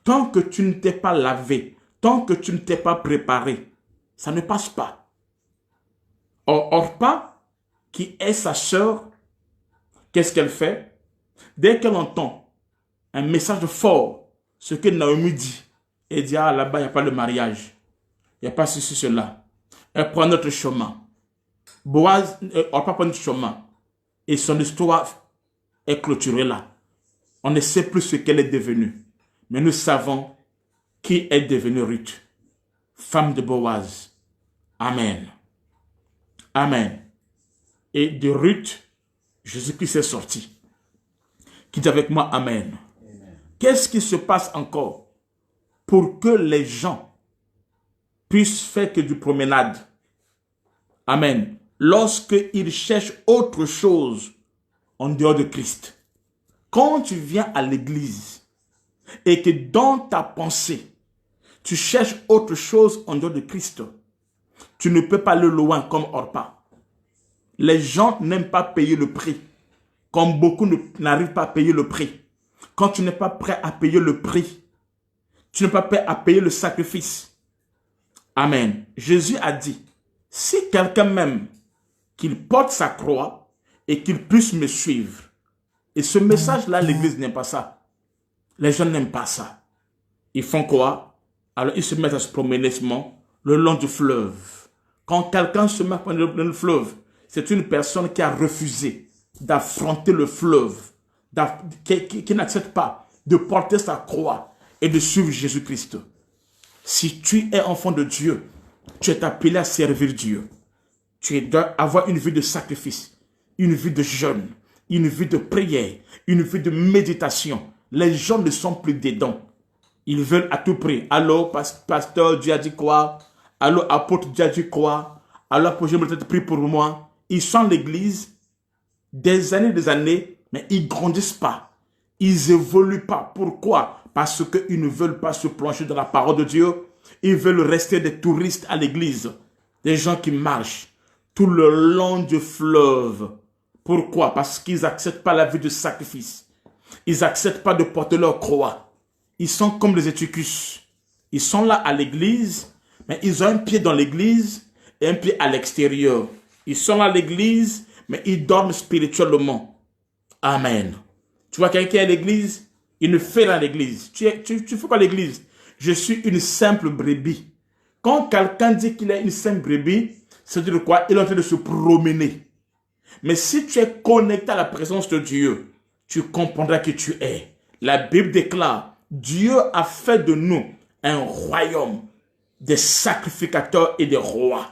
tant que tu ne t'es pas lavé, tant que tu ne t'es pas préparé. Ça ne passe pas. Or, Orpa, qui est sa sœur, qu'est-ce qu'elle fait? Dès qu'elle entend un message fort, ce que Naomi dit, elle dit, ah, là-bas, il n'y a pas le mariage. Il n'y a pas ceci, cela. Elle prend notre chemin. Boaz, Orpa prend notre chemin. Et son histoire est clôturée là. On ne sait plus ce qu'elle est devenue. Mais nous savons qui est devenue Ruth, femme de Boaz. Amen. Amen. Et de Ruth, Jésus-Christ est sorti. Qui dit avec moi, Amen. Qu'est-ce qui se passe encore pour que les gens puissent faire que du promenade? Amen. Lorsqu'ils cherchent autre chose en dehors de Christ. Quand tu viens à l'église et que dans ta pensée, tu cherches autre chose en dehors de Christ, tu ne peux pas aller loin comme Orpa. Les gens n'aiment pas payer le prix, comme beaucoup n'arrivent pas à payer le prix. Quand tu n'es pas prêt à payer le prix, tu n'es pas prêt à payer le sacrifice. Amen. Jésus a dit, si quelqu'un m'aime, qu'il porte sa croix et qu'il puisse me suivre. Et ce message-là, l'église n'aime pas ça. Les gens n'aiment pas ça. Ils font quoi? Alors ils se mettent à se promener le long du fleuve. Quand quelqu'un se met à promener le fleuve, c'est une personne qui a refusé d'affronter le fleuve, qui n'accepte pas de porter sa croix et de suivre Jésus-Christ. Si tu es enfant de Dieu, tu es appelé à servir Dieu. Tu dois avoir une vie de sacrifice, une vie de jeûne, une vie de prière, une vie de méditation. Les gens ne sont plus dedans. Ils veulent à tout prix. Allô, pasteur, Dieu a dit quoi? Allô, apôtre, Dieu a dit quoi? Allô, apôtre, peut-être prier pour moi. Ils sont à l'église des années, mais ils ne grandissent pas. Ils évoluent pas. Pourquoi? Parce qu'ils ne veulent pas se plonger dans la parole de Dieu. Ils veulent rester des touristes à l'église. Des gens qui marchent tout le long du fleuve. Pourquoi? Parce qu'ils n'acceptent pas la vie de sacrifice. Ils n'acceptent pas de porter leur croix. Ils sont comme les éticus. Ils sont là à l'église, mais ils ont un pied dans l'église et un pied à l'extérieur. Ils sont là à l'église, mais ils dorment spirituellement. Amen. Tu vois quelqu'un à l'église, il ne fait rien à l'église. Tu fais quoi à l'église? Je suis une simple brebis. Quand quelqu'un dit qu'il est une simple brebis, ça veut dire quoi? Il est en train de se promener. Mais si tu es connecté à la présence de Dieu, tu comprendras qui tu es. La Bible déclare, Dieu a fait de nous un royaume des sacrificateurs et des rois.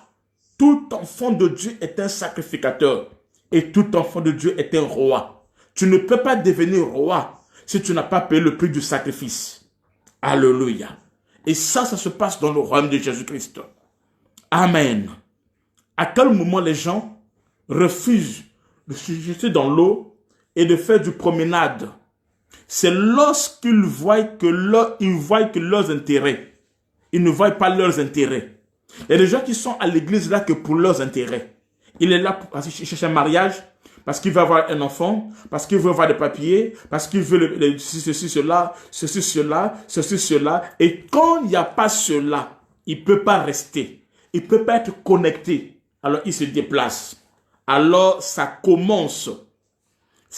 Tout enfant de Dieu est un sacrificateur et tout enfant de Dieu est un roi. Tu ne peux pas devenir roi si tu n'as pas payé le prix du sacrifice. Alléluia. Et ça se passe dans le royaume de Jésus-Christ. Amen. À quel moment les gens refusent de se jeter dans l'eau et de faire du promenade? C'est lorsqu'ils voient que leurs intérêts, ils ne voient pas leurs intérêts. Il y a des gens qui sont à l'église là que pour leurs intérêts. Il est là parce qu'il cherche un mariage, parce qu'il veut avoir un enfant, parce qu'il veut avoir des papiers, parce qu'il veut ceci, cela, ceci, cela, ceci, cela. Et quand il n'y a pas cela, il ne peut pas rester. Il ne peut pas être connecté. Alors il se déplace. Alors ça commence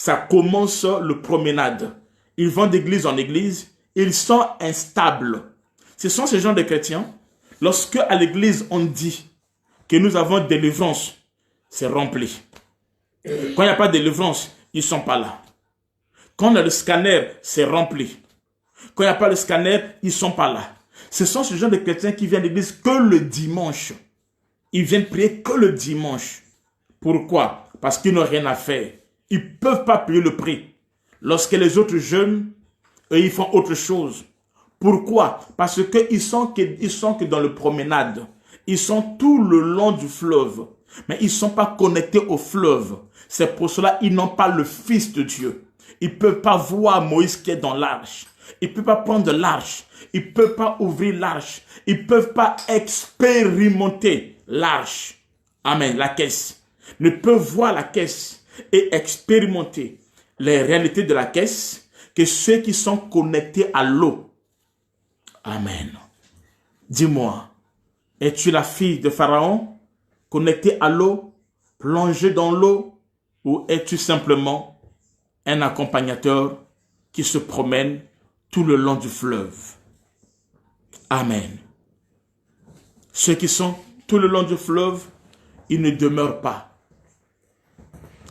le promenade. Ils vont d'église en église, ils sont instables. Ce sont ces gens de chrétiens, lorsque à l'église on dit que nous avons délivrance, c'est rempli. Quand il n'y a pas de délivrance, ils ne sont pas là. Quand on a le scanner, c'est rempli. Quand il n'y a pas le scanner, ils ne sont pas là. Ce sont ces gens de chrétiens qui viennent à l'église que le dimanche. Ils viennent prier que le dimanche. Pourquoi? Parce qu'ils n'ont rien à faire. Ils ne peuvent pas payer le prix. Lorsque les autres jeûnent, eux, ils font autre chose. Pourquoi? Parce qu'ils sont que dans le promenade. Ils sont tout le long du fleuve. Mais ils ne sont pas connectés au fleuve. C'est pour cela qu'ils n'ont pas le Fils de Dieu. Ils ne peuvent pas voir Moïse qui est dans l'arche. Ils ne peuvent pas prendre l'arche. Ils ne peuvent pas ouvrir l'arche. Ils ne peuvent pas expérimenter l'arche. Amen, la caisse. Ils ne peuvent voir la caisse et expérimenter les réalités de la caisse que ceux qui sont connectés à l'eau. Amen. Dis-moi, es-tu la fille de Pharaon, connectée à l'eau, plongée dans l'eau, ou es-tu simplement un accompagnateur qui se promène tout le long du fleuve? Amen. Ceux qui sont tout le long du fleuve, ils ne demeurent pas.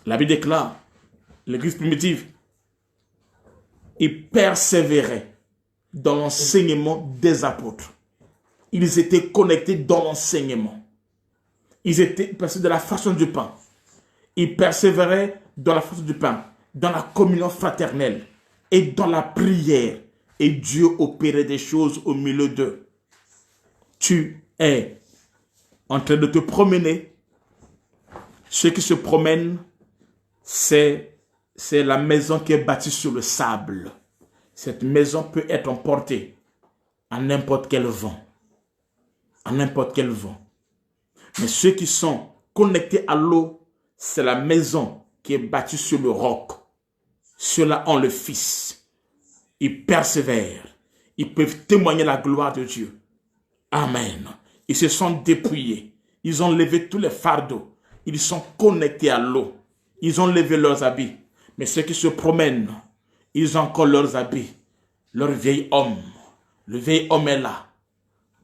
La Bible déclare, l'Église primitive, ils persévéraient dans l'enseignement des apôtres. Ils étaient connectés dans l'enseignement. Ils étaient passés de la façon du pain. Ils persévéraient dans la façon du pain, dans la communion fraternelle et dans la prière. Et Dieu opérait des choses au milieu d'eux. Tu es en train de te promener. Ceux qui se promènent, c'est la maison qui est bâtie sur le sable. Cette maison peut être emportée à n'importe quel vent. À n'importe quel vent. Mais ceux qui sont connectés à l'eau, c'est la maison qui est bâtie sur le roc. Ceux-là ont le Fils. Ils persévèrent. Ils peuvent témoigner la gloire de Dieu. Amen. Ils se sont dépouillés. Ils ont levé tous les fardeaux. Ils sont connectés à l'eau. Ils ont levé leurs habits. Mais ceux qui se promènent, ils ont encore leurs habits. Leur vieil homme. Le vieil homme est là.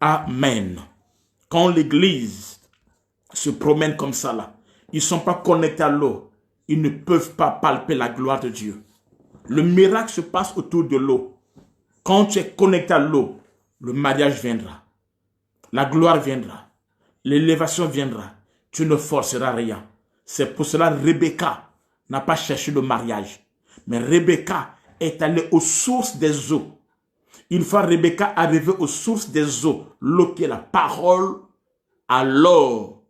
Amen. Quand l'église se promène comme ça là, ils ne sont pas connectés à l'eau. Ils ne peuvent pas palper la gloire de Dieu. Le miracle se passe autour de l'eau. Quand tu es connecté à l'eau, le mariage viendra. La gloire viendra. L'élévation viendra. Tu ne forceras rien. C'est pour cela que Rebecca n'a pas cherché le mariage. Mais Rebecca est allée aux sources des eaux. Une fois Rebecca arrivée aux sources des eaux, l'eau qui est la parole, alors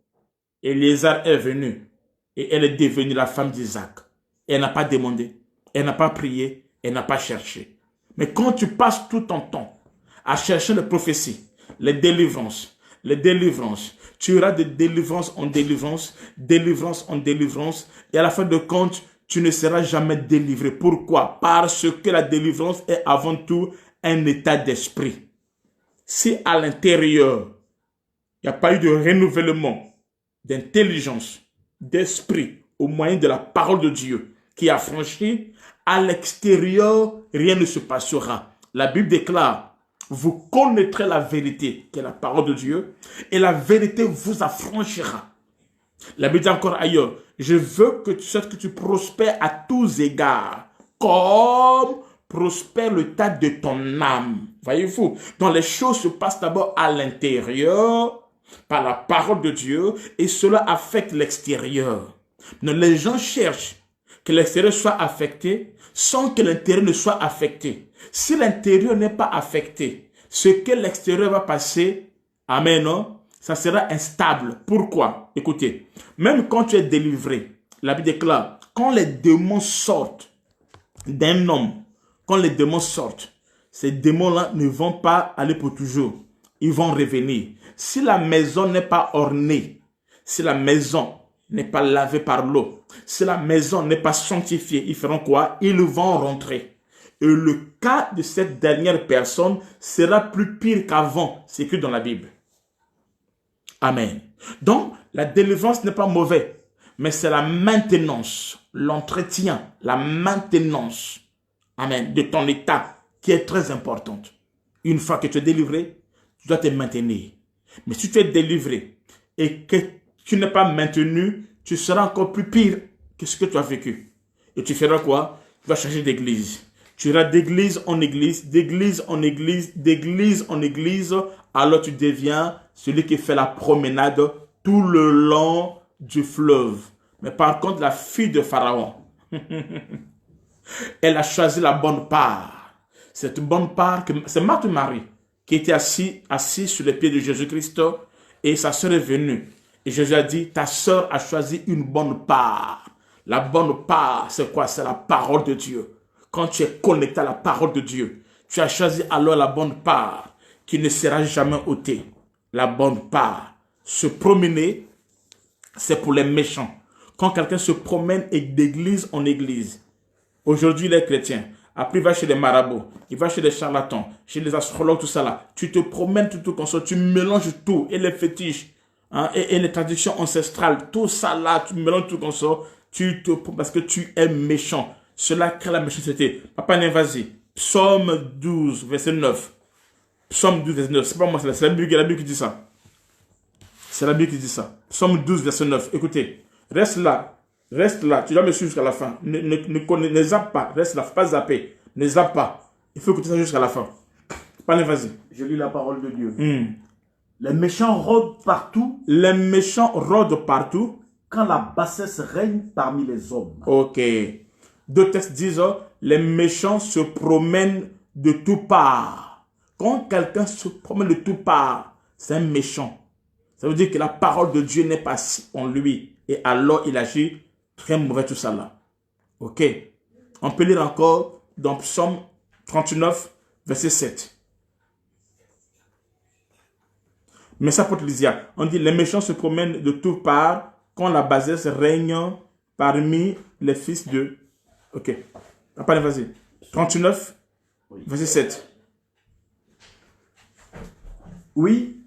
Eliezer est venu et elle est devenue la femme d'Isaac. Elle n'a pas demandé, elle n'a pas prié, elle n'a pas cherché. Mais quand tu passes tout ton temps à chercher les prophéties, les délivrances, tu auras de délivrance en délivrance, délivrance en délivrance, et à la fin de compte, tu ne seras jamais délivré. Pourquoi? Parce que la délivrance est avant tout un état d'esprit. Si à l'intérieur, il n'y a pas eu de renouvellement d'intelligence, d'esprit, au moyen de la parole de Dieu qui a franchi, à l'extérieur, rien ne se passera. La Bible déclare, vous connaîtrez la vérité, qui est la parole de Dieu, et la vérité vous affranchira. La Bible dit encore ailleurs, je veux que tu saches que tu prospères à tous égards, comme prospère le tas de ton âme. Voyez-vous, donc les choses se passent d'abord à l'intérieur, par la parole de Dieu, et cela affecte l'extérieur. Les gens cherchent que l'extérieur soit affecté sans que l'intérieur ne soit affecté. Si l'intérieur n'est pas affecté, Ce que l'extérieur va passer, amen, non, ça sera instable. Pourquoi? Écoutez, même quand tu es délivré, la Bible déclare, quand les démons sortent d'un homme, quand les démons sortent, ces démons-là ne vont pas aller pour toujours. Ils vont revenir. Si la maison n'est pas ornée, si la maison n'est pas lavée par l'eau, si la maison n'est pas sanctifiée, ils feront quoi? Ils vont rentrer. Et le cas de cette dernière personne sera plus pire qu'avant. C'est écrit dans la Bible. Amen. Donc, la délivrance n'est pas mauvaise, mais c'est la maintenance, l'entretien, la maintenance, amen, de ton état qui est très importante. Une fois que tu es délivré, tu dois te maintenir. Mais si tu es délivré et que tu n'es pas maintenu, tu seras encore plus pire que ce que tu as vécu. Et tu feras quoi? Tu vas changer d'église. Tu iras d'église en église, d'église en église, d'église en église. Alors tu deviens celui qui fait la promenade tout le long du fleuve. Mais par contre, la fille de Pharaon, elle a choisi la bonne part. Cette bonne part, c'est Marthe Marie qui était assis sur les pieds de Jésus-Christ et sa sœur est venue. Et Jésus a dit, ta sœur a choisi une bonne part. La bonne part, c'est quoi? C'est la parole de Dieu. Quand tu es connecté à la parole de Dieu, tu as choisi alors la bonne part qui ne sera jamais ôtée. La bonne part. Se promener, c'est pour les méchants. Quand quelqu'un se promène d'église en église, aujourd'hui il est chrétien, après il va chez les marabouts, il va chez les charlatans, chez les astrologues, tout ça là. Tu te promènes tout comme ça, tu mélanges tout, et les fétiches, hein, et les traditions ancestrales, tout ça là, tu mélanges tout comme ça, parce que tu es méchant. Cela crée la méchanceté. Papa, vas-y. Psaume 12, verset 9. Psaume 12, verset 9. C'est pas moi, c'est la Bible qui dit ça. C'est la Bible qui dit ça. Psaume 12, verset 9. Écoutez, reste là. Reste là. Tu dois me suivre jusqu'à la fin. Ne zappe pas. Reste là. Faut pas zapper. Ne zappe pas. Il faut écouter ça jusqu'à la fin. Papa, vas-y. Je lis la parole de Dieu. Les méchants rôdent partout. Les méchants rôdent partout. Quand la bassesse règne parmi les hommes. Ok. Deux textes disent, les méchants se promènent de toutes parts. Quand quelqu'un se promène de toutes parts, c'est un méchant. Ça veut dire que la parole de Dieu n'est pas en lui. Et alors il agit très mauvais tout ça là. Ok. On peut lire encore dans Psaume 39, verset 7. Mais ça pour Lysia. On dit, les méchants se promènent de toutes parts quand la bassesse règne parmi les fils de... Ok. Après, vas-y. 39, verset 7. Oui,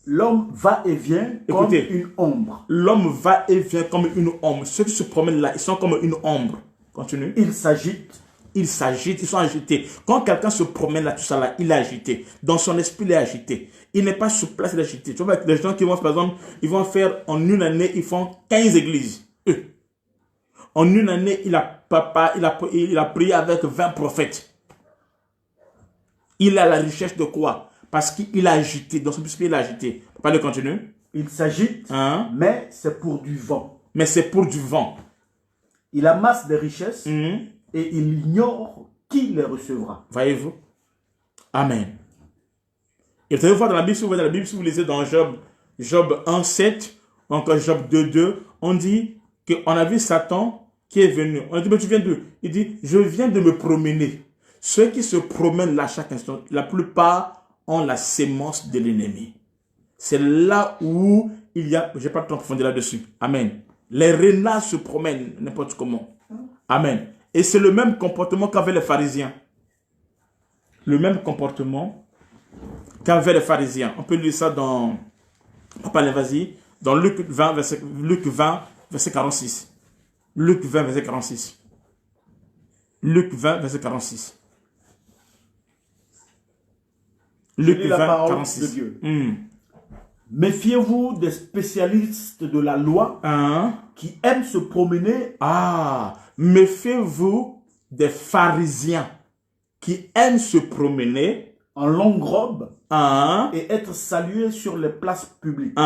l'homme va et vient comme une ombre. L'homme va et vient comme une ombre. Ceux qui se promènent là, ils sont comme une ombre. Continue. Ils s'agitent. Ils s'agitent, ils sont agités. Quand quelqu'un se promène là, tout ça là, il est agité. Dans son esprit, il est agité. Il n'est pas sur place, il est agité. Tu vois, les gens qui vont, par exemple, ils vont faire en une année, ils font 15 églises. Eux. En une année, il a prié avec 20 prophètes. Il a la richesse de quoi? Parce qu'il a agité. Dans son esprit, il a agité. Pas de continuer. Il s'agite, mais c'est pour du vent. Mais c'est pour du vent. Il amasse des richesses et il ignore qui les recevra. Voyez-vous? Amen. Et vous allez voir dans la Bible, si vous lisez dans Job 1,7, ou encore Job 2,2, on dit qu'on a vu Satan qui est venu. On a dit, mais tu viens d'où? Il dit, je viens de me promener. Ceux qui se promènent là chaque instant, la plupart ont la sémence de l'ennemi. C'est là où il y a, je n'ai pas le temps de approfondir là-dessus. Amen. Les renards se promènent n'importe comment. Amen. Et c'est le même comportement qu'avaient les pharisiens. Le même comportement qu'avaient les pharisiens. On peut lire ça dans, papa, vas-y, dans Luc 20, verset 46. Luc 20, verset 46. Luc 20, verset 46. Luc 20, 46. De Dieu. Méfiez-vous des spécialistes de la loi qui aiment se promener. Méfiez-vous des pharisiens qui aiment se promener en longue robe et être salués sur les places publiques.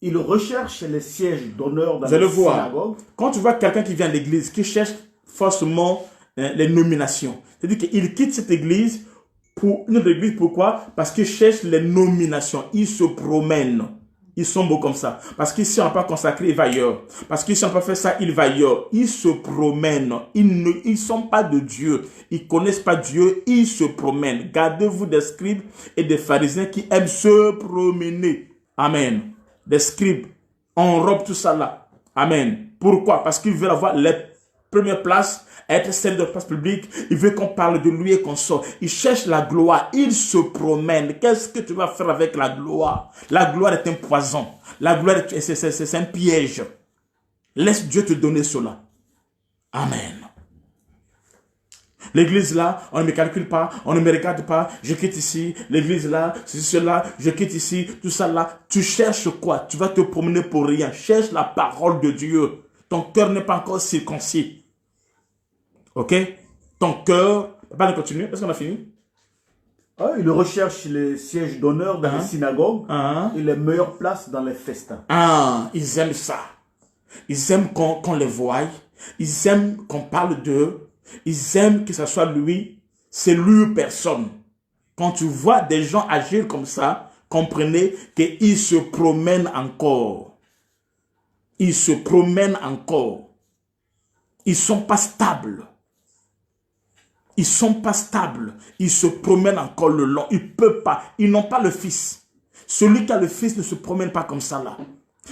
Ils recherchent les sièges d'honneur dans les synagogues. Quand tu vois quelqu'un qui vient à l'église, qui cherche forcément les nominations, c'est-à-dire qu'il quitte cette église pour une autre église. Pourquoi? Parce qu'ils cherchent les nominations. Ils se promènent. Ils sont beaux comme ça. Parce qu'ici, on n'a pas consacré, il va ailleurs. Parce qu'ici, on n'a pas fait ça, il va ailleurs. Ils se promènent. Ils ne sont pas de Dieu. Ils ne connaissent pas Dieu. Ils se promènent. Gardez-vous des scribes et des pharisiens qui aiment se promener. Amen. Des scribes. On robe tout ça là. Amen. Pourquoi? Parce qu'ils veulent avoir les premières places, être celle de la place publique. Il veut qu'on parle de lui et qu'on sort. Il cherche la gloire. Il se promène. Qu'est-ce que tu vas faire avec la gloire? La gloire est un poison. La gloire, c'est un piège. Laisse Dieu te donner cela. Amen. L'église là, on ne me calcule pas, on ne me regarde pas, je quitte ici. L'église là, c'est cela, je quitte ici, tout ça là. Tu cherches quoi? Tu vas te promener pour rien. Cherche la parole de Dieu. Ton cœur n'est pas encore circoncis. Ok? Ton cœur... Papa, on continue. Est-ce qu'on a fini? Ah, il recherche les sièges d'honneur dans les synagogues et les meilleures places dans les festins. Ah, ils aiment ça. Ils aiment qu'on les voie. Ils aiment qu'on parle d'eux. Ils aiment que ce soit lui. C'est lui personne. Quand tu vois des gens agir comme ça, comprenez qu'ils se promènent encore. Ils se promènent encore. Ils ne sont pas stables. Ils ne sont pas stables. Ils se promènent encore le long. Ils ne peuvent pas. Ils n'ont pas le Fils. Celui qui a le Fils ne se promène pas comme ça là.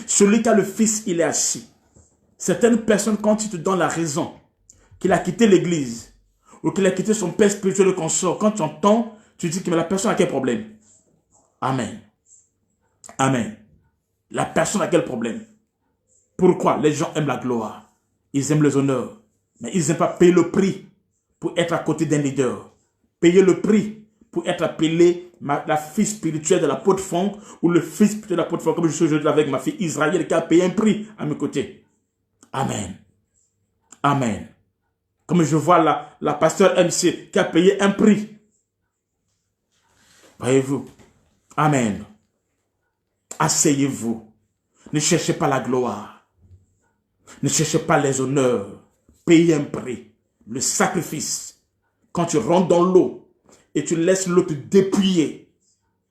Celui qui a le Fils, il est assis. Certaines personnes, quand ils te donnent la raison, qu'il a quitté l'église, ou qu'il a quitté son père spirituel et consort, quand tu entends, tu dis que mais la personne a quel problème? Amen. Amen. La personne a quel problème? Pourquoi? Les gens aiment la gloire. Ils aiment les honneurs. Mais ils n'aiment pas payer le prix pour être à côté d'un leader. Payer le prix pour être appelé la fille spirituelle de l'apôtre Franck ou le fils spirituel de l'apôtre Franck, comme je suis aujourd'hui avec ma fille Israël qui a payé un prix à mes côtés. Amen. Amen. Comme je vois la pasteur MC qui a payé un prix. Voyez-vous. Amen. Asseyez-vous. Ne cherchez pas la gloire. Ne cherchez pas les honneurs. Payez un prix. Le sacrifice. Quand tu rentres dans l'eau et tu laisses l'eau te dépouiller,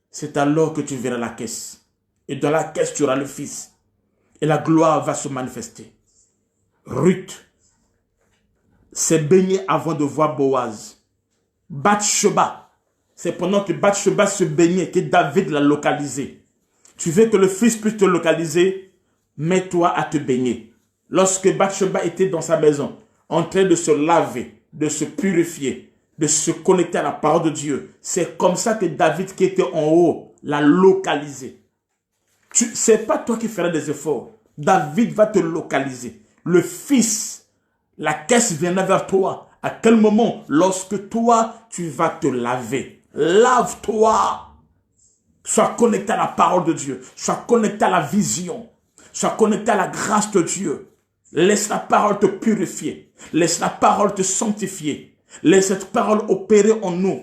c'est alors que tu verras la caisse. Et dans la caisse, tu auras le Fils. Et la gloire va se manifester. Ruth s'est baignée avant de voir Boaz. Bathsheba, c'est pendant que Bathsheba se baignait que David l'a localisé. Tu veux que le Fils puisse te localiser? Mets-toi à te baigner. Lorsque Bathsheba était dans sa maison, en train de se laver, de se purifier, de se connecter à la parole de Dieu, c'est comme ça que David qui était en haut l'a localisé. Ce n'est pas toi qui feras des efforts. David va te localiser. Le Fils, la caisse viendra vers toi. À quel moment? Lorsque toi, tu vas te laver. Lave-toi. Sois connecté à la parole de Dieu. Sois connecté à la vision. Sois connecté à la grâce de Dieu. Laisse la parole te purifier. Laisse la parole te sanctifier. Laisse cette parole opérer en nous.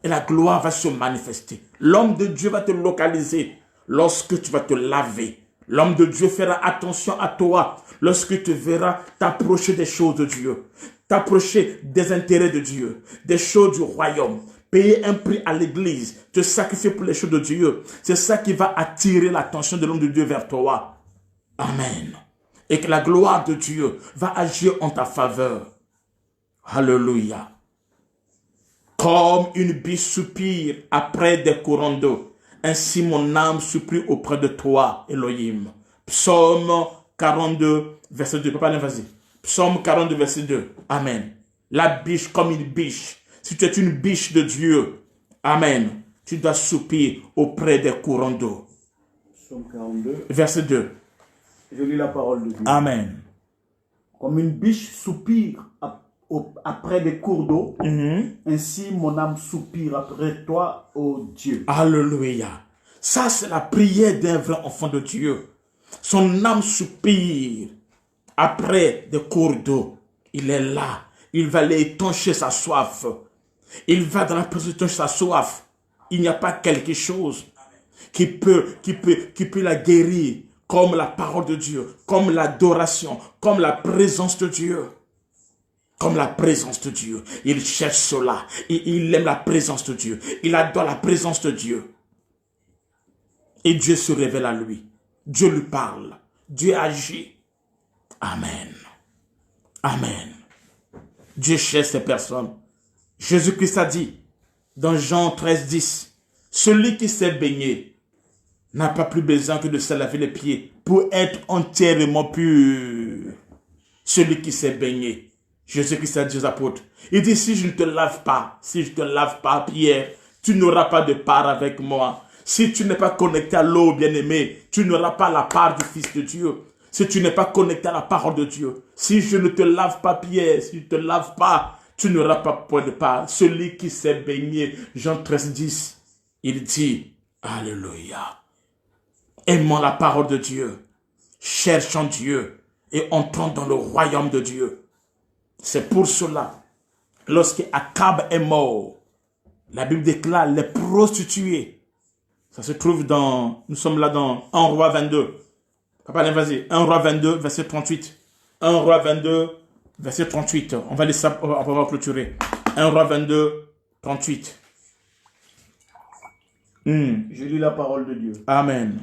Et la gloire va se manifester. L'homme de Dieu va te localiser lorsque tu vas te laver. L'homme de Dieu fera attention à toi lorsque tu verras t'approcher des choses de Dieu. T'approcher des intérêts de Dieu. Des choses du royaume. Payer un prix à l'église. Te sacrifier pour les choses de Dieu. C'est ça qui va attirer l'attention de l'homme de Dieu vers toi. Amen. Et que la gloire de Dieu va agir en ta faveur. Alléluia. Comme une biche soupire après des courants d'eau, ainsi mon âme soupire auprès de toi, Elohim. Psaume 42, verset 2. Papa, vas-y. Psaume 42, verset 2. Amen. La biche comme une biche. Si tu es une biche de Dieu, amen, tu dois soupirer auprès des courants d'eau. Psaume 42. Verset 2. Je lis la parole de Dieu. Amen. Comme une biche soupire après des cours d'eau, ainsi mon âme soupire après toi, ô Dieu. Alléluia. Ça, c'est la prière d'un vrai enfant de Dieu. Son âme soupire après des cours d'eau. Il est là. Il va aller étancher sa soif. Il va dans la présence étancher sa soif. Il n'y a pas quelque chose qui peut la guérir comme la parole de Dieu, comme l'adoration, comme la présence de Dieu. comme la présence de Dieu. Il cherche cela. Il aime la présence de Dieu. Il adore la présence de Dieu. Et Dieu se révèle à lui. Dieu lui parle. Dieu agit. Amen. Amen. Dieu cherche ces personnes. Jésus-Christ a dit dans Jean 13, 10, celui qui s'est baigné n'a pas plus besoin que de se laver les pieds pour être entièrement pur. Celui qui s'est baigné. Jésus-Christ a dit aux apôtres, il dit, si je ne te lave pas, Pierre, tu n'auras pas de part avec moi. Si tu n'es pas connecté à l'eau, bien-aimé, tu n'auras pas la part du Fils de Dieu. Si tu n'es pas connecté à la parole de Dieu, si je ne te lave pas, Pierre, si je ne te lave pas, tu n'auras pas point de part. Celui qui s'est baigné, Jean 13, 10, il dit, alléluia. Aimons la parole de Dieu, cherchons Dieu et entrons dans le royaume de Dieu. C'est pour cela, lorsque Akab est mort, la Bible déclare les prostituées. Ça se trouve dans, nous sommes là dans 1 Roi 22. Papa, vas-y, 1 Roi 22, verset 38. 1 Roi 22, verset 38. On va laisser ça, on va clôturer. 1 Roi 22, 38. Je lis la parole de Dieu. Amen.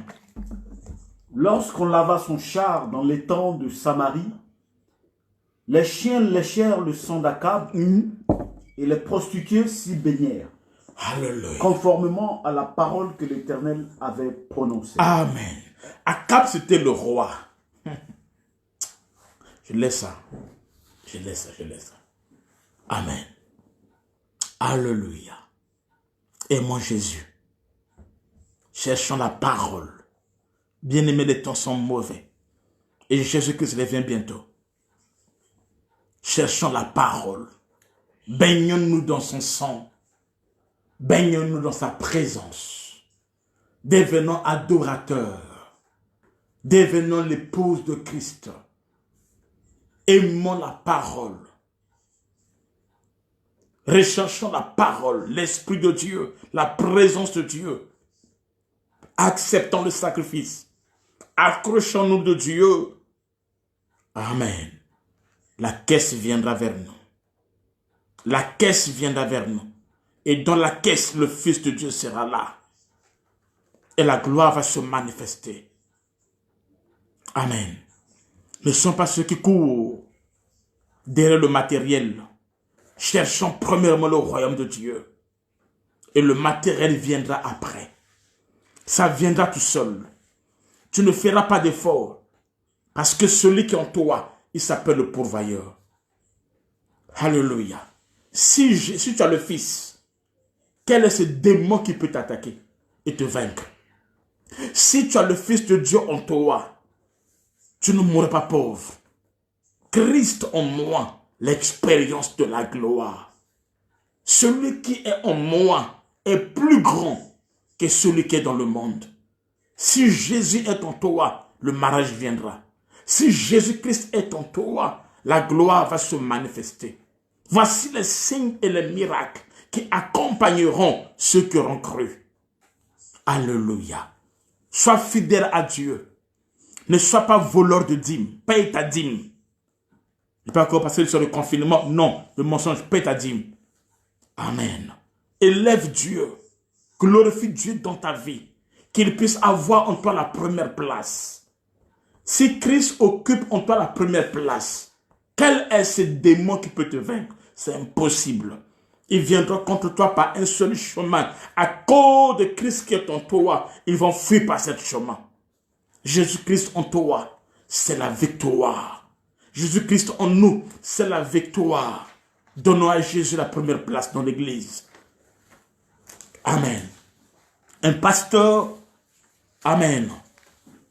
Lorsqu'on lava son char dans l'étang de Samarie, les chiens léchèrent le sang d'Akab et les prostituées s'y baignèrent. Alléluia. Conformément à la parole que l'Éternel avait prononcée. Amen. Akab, c'était le roi. Je laisse ça. Je laisse ça. Amen. Alléluia. Aimons Jésus. Cherchons la parole. Bien-aimés, les temps sont mauvais. Et Jésus-Christ revient bientôt. Cherchons la parole. Baignons-nous dans son sang. Baignons-nous dans sa présence. Devenons adorateurs. Devenons l'épouse de Christ. Aimons la parole. Recherchons la parole, l'Esprit de Dieu, la présence de Dieu. Acceptons le sacrifice. Accrochons-nous de Dieu. Amen. La caisse viendra vers nous. La caisse viendra vers nous. Et dans la caisse, le Fils de Dieu sera là. Et la gloire va se manifester. Amen. Ne sont pas ceux qui courent derrière le matériel. Cherchons premièrement le royaume de Dieu. Et le matériel viendra après. Ça viendra tout seul. Tu ne feras pas d'effort. Parce que celui qui est en toi, il s'appelle le pourvoyeur. Alléluia. Si tu as le Fils, quel est ce démon qui peut t'attaquer et te vaincre? Si tu as le Fils de Dieu en toi, tu ne mourras pas pauvre. Christ en moi, l'expérience de la gloire. Celui qui est en moi est plus grand que celui qui est dans le monde. Si Jésus est en toi, le mariage viendra. Si Jésus-Christ est en toi, la gloire va se manifester. Voici les signes et les miracles qui accompagneront ceux qui auront cru. Alléluia. Sois fidèle à Dieu. Ne sois pas voleur de dîmes. Paye ta dîme. Je ne peux pas encore passer sur le confinement. Non, le mensonge, paye ta dîme. Amen. Élève Dieu. Glorifie Dieu dans ta vie. Qu'il puisse avoir en toi la première place. Si Christ occupe en toi la première place, quel est ce démon qui peut te vaincre? C'est impossible. Il viendra contre toi par un seul chemin. À cause de Christ qui est en toi, ils vont fuir par ce chemin. Jésus-Christ en toi, c'est la victoire. Jésus-Christ en nous, c'est la victoire. Donnons à Jésus la première place dans l'église. Amen. Un pasteur, amen,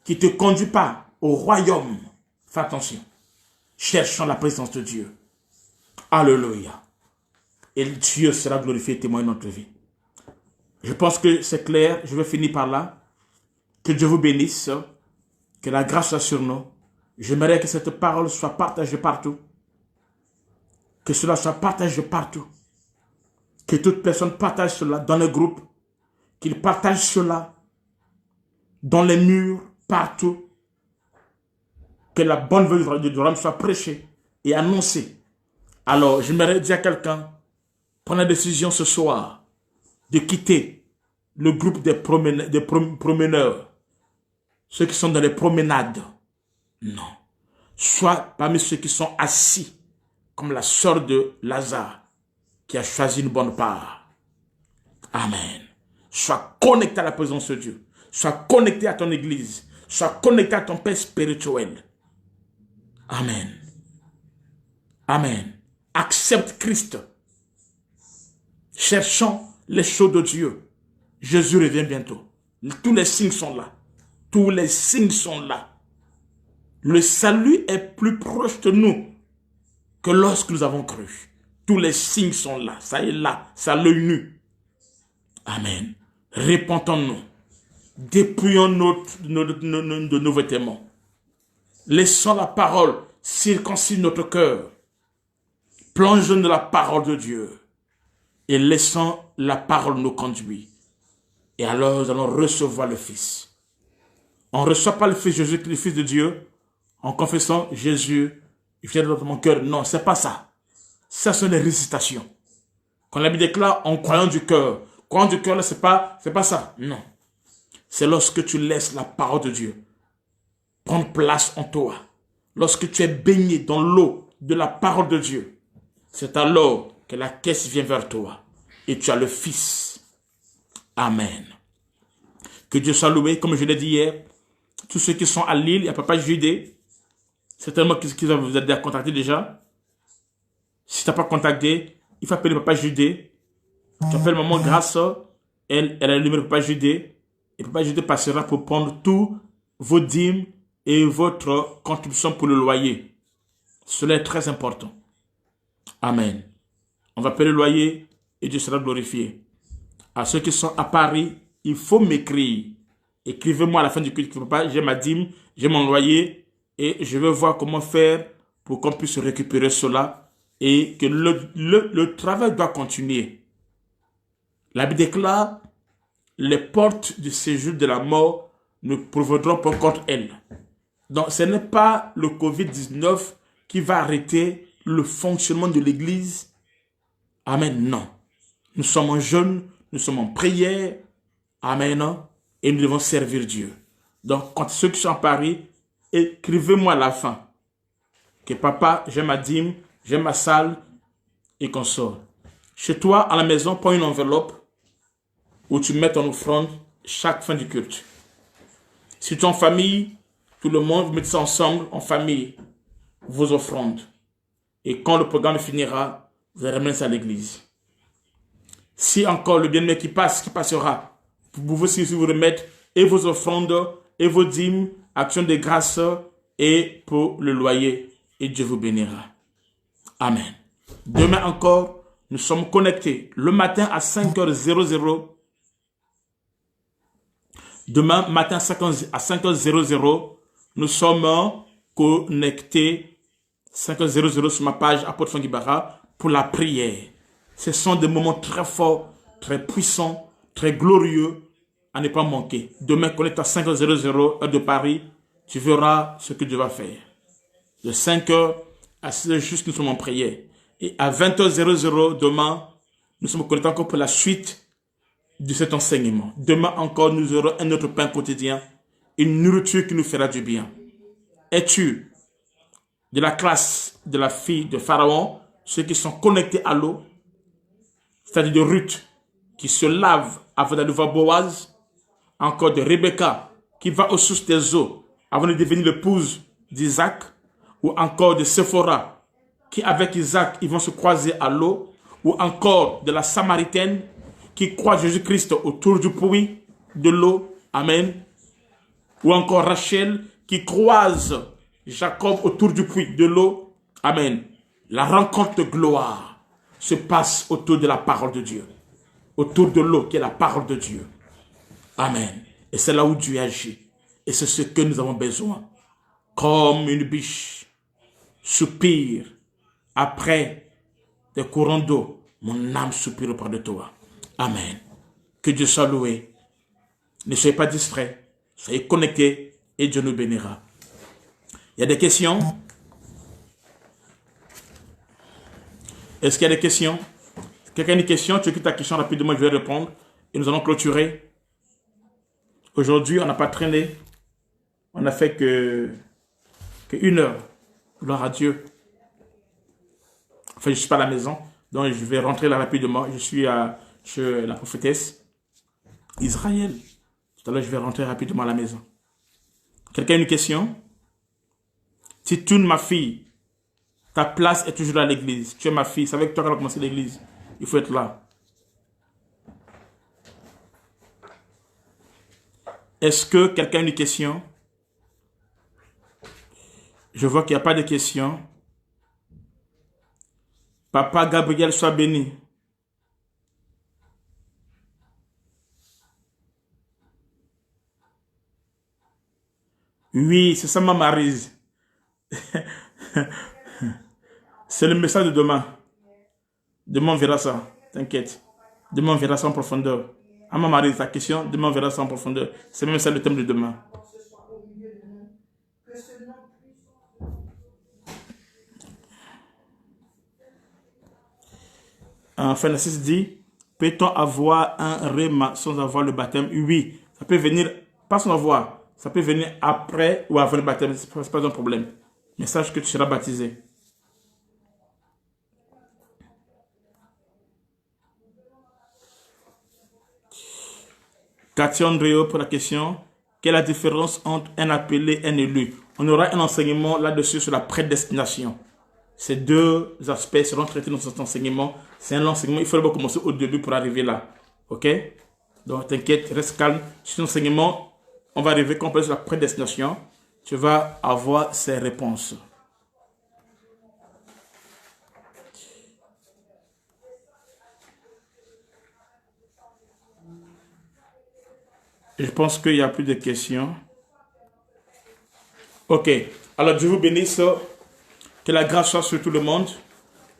qui ne te conduit pas au royaume, fais attention. Cherchons la présence de Dieu. Alléluia. Et Dieu sera glorifié et témoin de notre vie. Je pense que c'est clair. Je vais finir par là. Que Dieu vous bénisse. Que la grâce soit sur nous. J'aimerais que cette parole soit partagée partout. Que cela soit partagé partout. Que toute personne partage cela dans les groupes. Qu'il partage cela dans les murs, partout. Que la bonne nouvelle du royaume soit prêchée et annoncée Alors, j'aimerais dire à quelqu'un, prends la décision ce soir de quitter le groupe des promeneurs, ceux qui sont dans les promenades. Non. Sois parmi ceux qui sont assis, comme la sœur de Lazare, qui a choisi une bonne part. Amen. Sois connecté à la présence de Dieu. Sois connecté à ton église. Sois connecté à ton Père spirituel. Amen. Amen. Accepte Christ. Cherchons les choses de Dieu. Jésus revient bientôt. Tous les signes sont là. Tous les signes sont là. Le salut est plus proche de nous que lorsque nous avons cru. Tous les signes sont là. Ça est là. Ça l'œil nu. Amen. Répentons-nous. Dépouillons de nos vêtements. Laissons la parole circoncire notre cœur. Plongeons dans la parole de Dieu. Et laissons la parole nous conduire. Et alors nous allons recevoir le Fils. On ne reçoit pas le Fils Jésus, le Fils de Dieu, en confessant Jésus, viens dans mon cœur. Non, c'est pas ça. Ça sont les récitations. Quand la Bible déclare en croyant du cœur. Croyant du cœur, c'est pas ça. Non. C'est lorsque tu laisses la parole de Dieu prendre place en toi. Lorsque tu es baigné dans l'eau de la parole de Dieu. C'est alors que la caisse vient vers toi. Et tu as le Fils. Amen. Que Dieu soit loué. Comme je l'ai dit hier, tous ceux qui sont à Lille, il y a Papa Judée. Certainement qu'ils vont vous aider à contacter déjà. Si tu n'as pas contacté, il faut appeler Papa Judée. Tu appelles Maman Grâce. Elle a le numéro de Papa Judée. Et Papa Judée passera pour prendre tous vos dîmes et votre contribution pour le loyer. Cela est très important. Amen. On va payer le loyer et Dieu sera glorifié. À ceux qui sont à Paris, il faut m'écrire. Écrivez-moi à la fin du culte. Papa, j'ai ma dîme, j'ai mon loyer et je vais voir comment faire pour qu'on puisse récupérer cela et que le travail doit continuer. La Bible déclare les portes du séjour de la mort ne prévaudront pas contre elle. Donc, ce n'est pas le Covid-19 qui va arrêter le fonctionnement de l'Église. Amen, non. Nous sommes en jeûne, nous sommes en prière. Amen, et nous devons servir Dieu. Donc, quand ceux qui sont à Paris, écrivez-moi à la fin que papa, j'ai ma dîme, j'ai ma salle et qu'on sort. Chez toi, à la maison, prends une enveloppe où tu mets ton offrande chaque fin du culte. Si tu es en famille, tout le monde, vous mettez ça ensemble, en famille, vos offrandes. Et quand le programme finira, vous allez ramener ça à l'église. Si encore le bien-aimé qui passera, vous pouvez aussi vous remettre et vos offrandes, et vos dîmes, actions de grâce, et pour le loyer. Et Dieu vous bénira. Amen. Demain encore, nous sommes connectés le matin à 5h00. Demain matin à 5h00, nous sommes connectés 5h00 sur ma page Apôtre Franck Ibarra pour la prière. Ce sont des moments très forts, très puissants, très glorieux à ne pas manquer. Demain, connecte à 5h00 heure de Paris, tu verras ce que Dieu va faire. De 5h à 6h juste, nous sommes en prière. Et à 20h00 demain, nous sommes connectés encore pour la suite de cet enseignement. Demain encore, nous aurons un autre pain quotidien, une nourriture qui nous fera du bien. Es-tu de la classe de la fille de Pharaon, ceux qui sont connectés à l'eau, c'est-à-dire de Ruth, qui se lave avant d'aller voir Boaz, encore de Rebecca, qui va aux sources des eaux avant de devenir l'épouse d'Isaac, ou encore de Séphora, qui avec Isaac, ils vont se croiser à l'eau, ou encore de la Samaritaine, qui croit Jésus-Christ autour du puits de l'eau. Amen. Ou encore Rachel, qui croise Jacob autour du puits de l'eau. Amen. La rencontre de gloire se passe autour de la parole de Dieu. Autour de l'eau qui est la parole de Dieu. Amen. Et c'est là où Dieu agit. Et c'est ce que nous avons besoin. Comme une biche soupire après des courants d'eau, mon âme soupire auprès de toi. Amen. Que Dieu soit loué. Ne soyez pas distraits. Soyez connectés et Dieu nous bénira. Il y a des questions? Est-ce qu'il y a des questions? Quelqu'un a une question? Tu écoutes ta question rapidement, je vais répondre. Et nous allons clôturer. Aujourd'hui, on n'a pas traîné. On n'a fait que 1 heure. Gloire à Dieu. Enfin, je ne suis pas à la maison. Donc, je vais rentrer là rapidement. Je suis chez la prophétesse Israël. Tout à l'heure, je vais rentrer rapidement à la maison. Quelqu'un a une question? Titoune, ma fille, ta place est toujours à l'église. Tu es ma fille. C'est avec toi qu'on a commencé l'église. Il faut être là. Est-ce que quelqu'un a une question? Je vois qu'il n'y a pas de questions. Papa Gabriel, sois béni. Oui, c'est ça, ma Maryse. C'est le message de demain. Demain, on verra ça. T'inquiète. Demain, on verra ça en profondeur. Ah, ma Maryse, ta question, demain, on verra ça en profondeur. C'est même ça le thème de demain. Francis dit, peut-on avoir un rhéma sans avoir le baptême? Oui, ça peut venir, pas sans avoir, ça peut venir après ou avant le baptême, ce n'est pas un problème. Mais sache que tu seras baptisé. Katia Andréo pour la question, quelle est la différence entre un appelé et un élu? On aura un enseignement là-dessus sur la prédestination. Ces deux aspects seront traités dans cet enseignement. C'est un enseignement, il faut commencer au début pour arriver là. Ok? Donc t'inquiète, reste calme. Sur l'enseignement, on va arriver complètement sur la prédestination. Tu vas avoir ces réponses. Je pense qu'il n'y a plus de questions. Ok. Alors Dieu vous bénisse. Que la grâce soit sur tout le monde.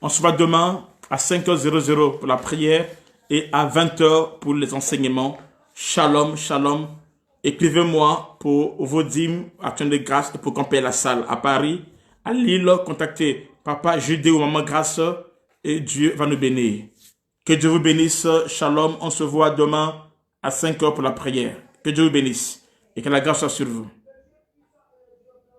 On se voit demain à 5h00 pour la prière et à 20h pour les enseignements. Shalom, shalom. Écrivez-moi pour vos dîmes, actions de grâce et pour qu'on paye la salle à Paris. À Lille, contactez Papa Judée ou Maman Grâce et Dieu va nous bénir. Que Dieu vous bénisse. Shalom. On se voit demain à 5h pour la prière. Que Dieu vous bénisse et que la grâce soit sur vous.